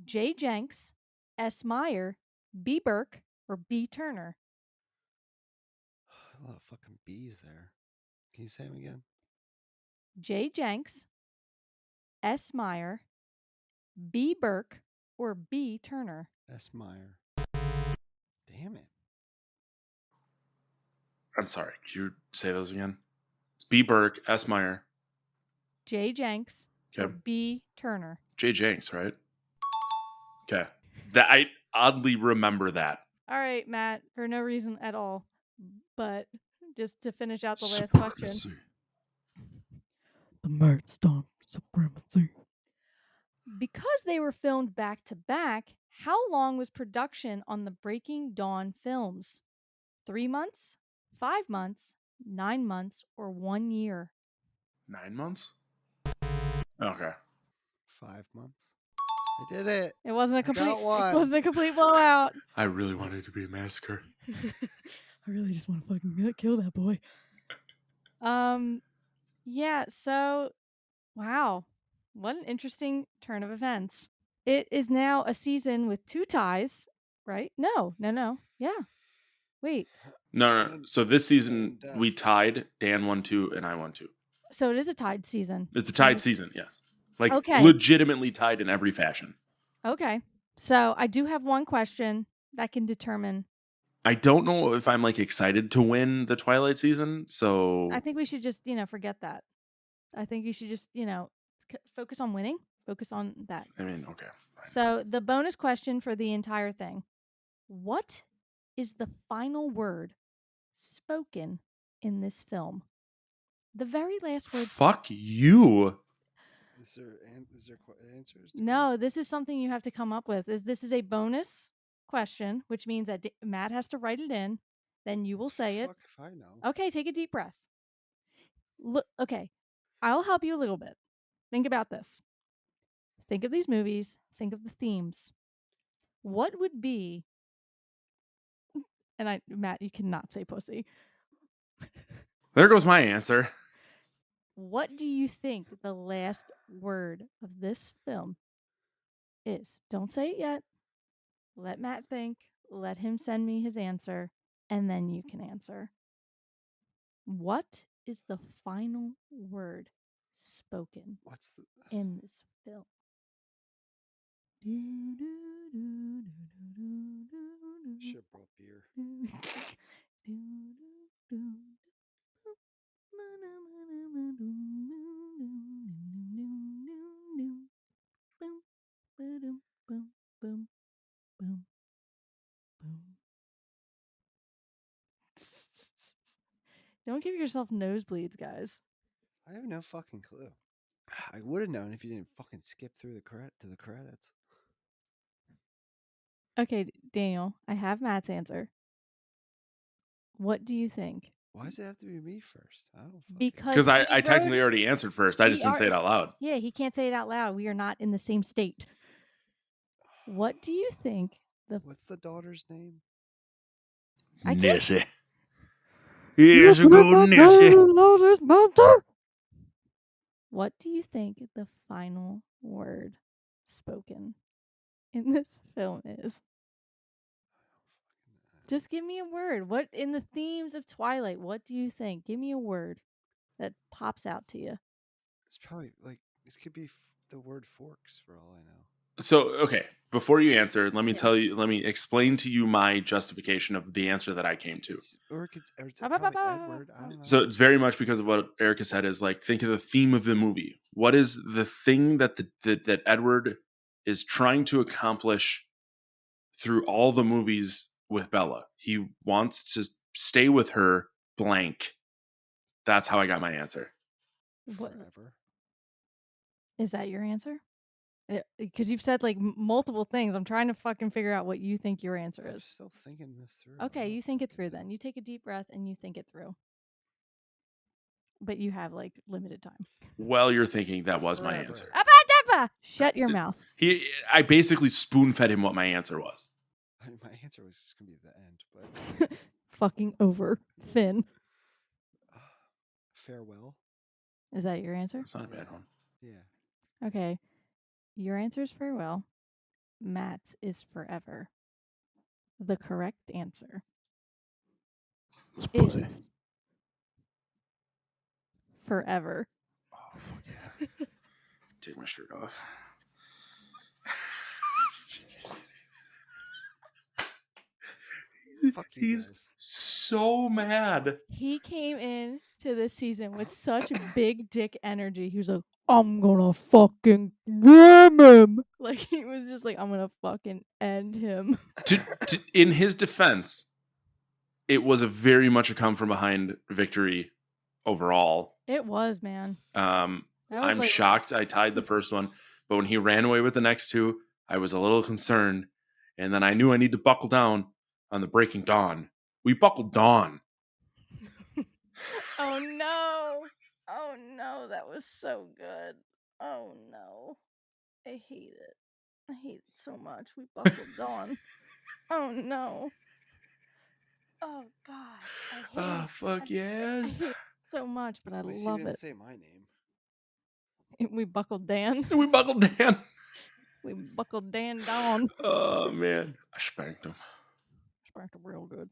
J. Jenks, S. Meyer, B. Burke, or B. Turner? A lot of fucking B's there. Can you say them again? J. Jenks, S. Meyer, B. Burke, or B. Turner? S. Meyer. Damn it. I'm sorry. Could you say those again? It's B. Burke, S. Meyer. J. Jenks, or B. Turner? J. Jenks, right? Okay. That I oddly remember that. All right, Matt, for no reason at all, but just to finish out the last question. The Mert Stomp Supremacy. Because they were filmed back to back, how long was production on the Breaking Dawn films? 3 months, 5 months, 9 months, or 1 year? 9 months? Okay. 5 months. I did it. It wasn't a complete. Got one. It wasn't a complete blowout. I really wanted it to be a massacre. I really just want to fucking kill that boy. Yeah. So, wow, what an interesting turn of events. It is now a season with 2 ties, right? No. Yeah. Wait. No. So this season we tied. Dan won 2 and I won 2. So it is a tied season. It's a tied season, yes. Like Okay. legitimately tied in every fashion. Okay. So I do have one question that can determine. I don't know if I'm like excited to win the Twilight season, so I think we should just, forget that. I think you should just, focus on winning. Focus on that. I mean, okay. Fine. So the bonus question for the entire thing. What is the final word spoken in this film? The very last word. Fuck you. Is there answers? No, this is something you have to come up with. This is a bonus question, which means that Matt has to write it in. Then you will say it. Fuck if I know. Okay, take a deep breath. Look, okay, I'll help you a little bit. Think about this. Think of these movies. Think of the themes. What would be? And Matt, you cannot say pussy. There goes my answer. What do you think the last word of this film is? Don't say it yet. Let Matt think. Let him send me his answer, and then you can answer. What is the final word spoken in this film? Shit brought beer. Don't give yourself nosebleeds, guys. I have no fucking clue. I would have known if you didn't fucking skip through the credits. Okay, Daniel, I have Matt's answer. What do you think? Why does it have to be me first? I don't. Because I technically already answered first. I just didn't say it out loud. Yeah, he can't say it out loud. We are not in the same state. What do you think? What's the daughter's name? Nessie. Here's a good Nessie. What do you think the final word spoken in this film is? Just give me a word. What in the themes of Twilight? What do you think? Give me a word that pops out to you. It's probably like this could be the word forks for all I know. So, okay, before you answer, let me explain to you my justification of the answer that I came to. It's probably Edward. I don't know. So it's very much because of what Erica said is like, think of the theme of the movie. What is the thing that that Edward is trying to accomplish through all the movies with Bella? He wants to stay with her blank. That's how I got my answer. Forever. Is that your answer? Because you've said like multiple things. I'm trying to fucking figure out what you think your answer is. I'm still thinking this through. Okay, you think it through then. You take a deep breath and you think it through. But you have like limited time. Well, you're thinking that was my answer. Shut your mouth. I basically spoon fed him what my answer was. My answer was just gonna be the end, but fucking over. Finn. Farewell. Is that your answer? That's not a bad one. Yeah. Okay. Your answer is farewell. Matt's is forever. The correct answer is forever. Oh, fuck yeah. Take my shirt off. He's so mad. He came in to this season with such big dick energy. He was like, I'm gonna fucking ram him. Like, he was just like, I'm gonna fucking end him. In his defense, it was a very much a come from behind victory overall. It was, man. I'm like, shocked I tied the first one, but when he ran away with the next two, I was a little concerned. And then I knew I need to buckle down on the Breaking Dawn. We buckled down. Oh no. Oh no, that was so good. Oh no. I hate it. I hate it so much. We buckled down. Oh no. Oh god. I hate it. Fuck yes. I hate it so much, but I At least love he didn't it. say my name. We buckled Dan. We buckled Dan. We buckled Dan down. Oh man, I spanked him. Spanked him real good.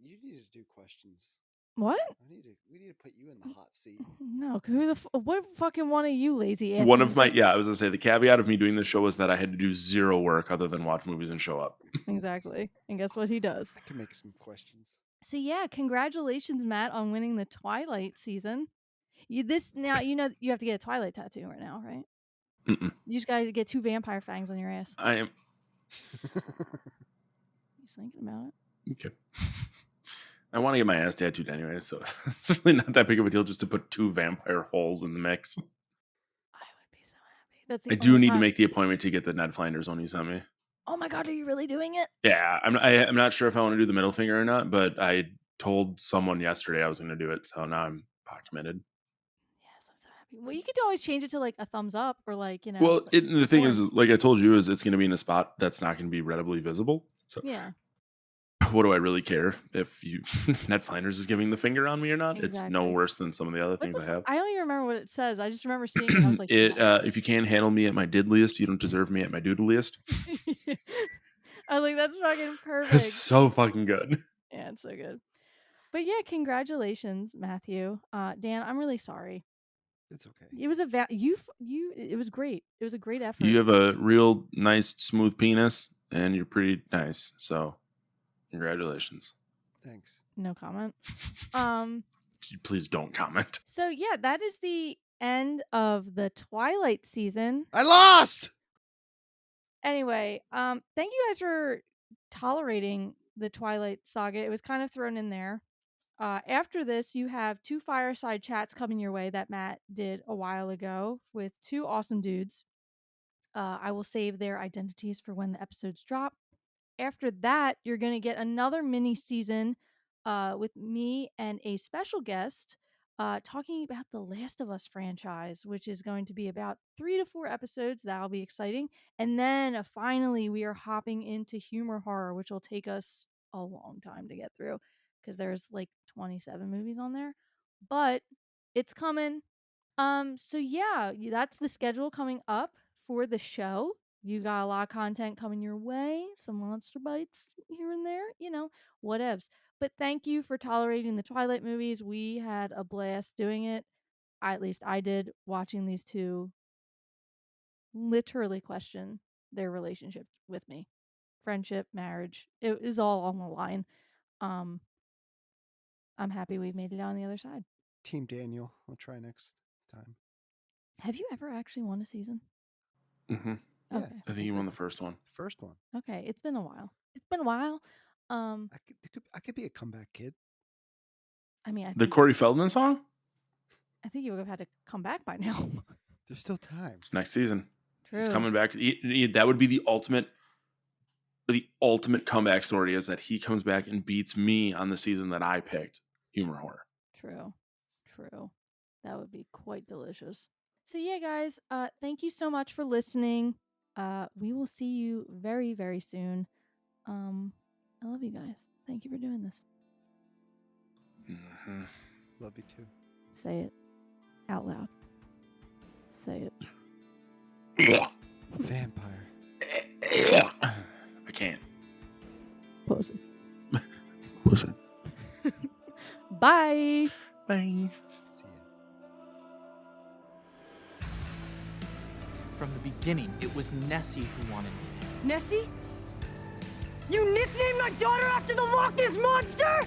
You need to do questions. What? We need to put you in the hot seat. No, what fucking one of you lazy asses? One of my I was gonna say the caveat of me doing this show was that I had to do zero work other than watch movies and show up. Exactly, and guess what he does? I can make some questions. So yeah, congratulations, Matt, on winning the Twilight season. You have to get a Twilight tattoo right now, right? Mm-mm. You just gotta get 2 vampire fangs on your ass. I am. He's thinking about it. Okay. I want to get my ass tattooed anyway, so it's really not that big of a deal just to put 2 vampire holes in the mix. I would be so happy. That's I do need to make the appointment to get the Ned Flanders one you sent me. Oh my god, are you really doing it? Yeah, I'm not sure if I want to do the middle finger or not, but I told someone yesterday I was going to do it, so now I'm pot committed. Yes, I'm so happy. Well, you could always change it to like a thumbs up or like, you know. Well, the thing is, like I told you, is it's going to be in a spot that's not going to be readily visible. So yeah. What do I really care if Ned Flanders is giving the finger on me or not? Exactly. It's no worse than some of the other things I have. I don't even remember what it says. I just remember seeing it. I was like, if you can't handle me at my diddliest, you don't deserve me at my doodliest. I was like, that's fucking perfect. It's so fucking good. Yeah, it's so good. But yeah, congratulations, Matthew. Dan, I'm really sorry. It's okay. It was it was great. It was a great effort. You have a real nice, smooth penis, and you're pretty nice. So, congratulations. Thanks. No comment. Please don't comment. So yeah, that is the end of the Twilight season. I lost! Anyway, thank you guys for tolerating the Twilight saga. It was kind of thrown in there. After this, you have 2 fireside chats coming your way that Matt did a while ago with 2 awesome dudes. I will save their identities for when the episodes drop. After that, you're going to get another mini season with me and a special guest talking about the Last of Us franchise, which is going to be about 3 to 4 episodes. That'll be exciting. And then finally, we are hopping into humor horror, which will take us a long time to get through because there's like 27 movies on there. But it's coming. So yeah, that's the schedule coming up for the show. you got a lot of content coming your way, some monster bites here and there, whatevs. But thank you for tolerating the Twilight movies. We had a blast doing it. At least I did, watching these two literally question their relationship with me. Friendship, marriage, it is all on the line. I'm happy we've made it on the other side. Team Daniel. I'll try next time. Have you ever actually won a season? Mm-hmm. Yeah, Okay. I think you won the first one. First one. Okay, it's been a while. I could be a comeback kid. I mean, The Corey Feldman song? I think you would have had to come back by now. There's still time. It's next season. True. He's coming back. That would be the ultimate comeback story, is that he comes back and beats me on the season that I picked, humor horror. True. That would be quite delicious. So yeah, guys, thank you so much for listening. We will see you very, very soon. I love you guys. Thank you for doing this. Mm-hmm. Love you too. Say it out loud. Say it. Vampire. I can't. Pussy. Pussy. Bye. Bye. See ya. From the beginning, it was Nessie who wanted me there. Nessie? You nicknamed my daughter after the Loch Ness Monster?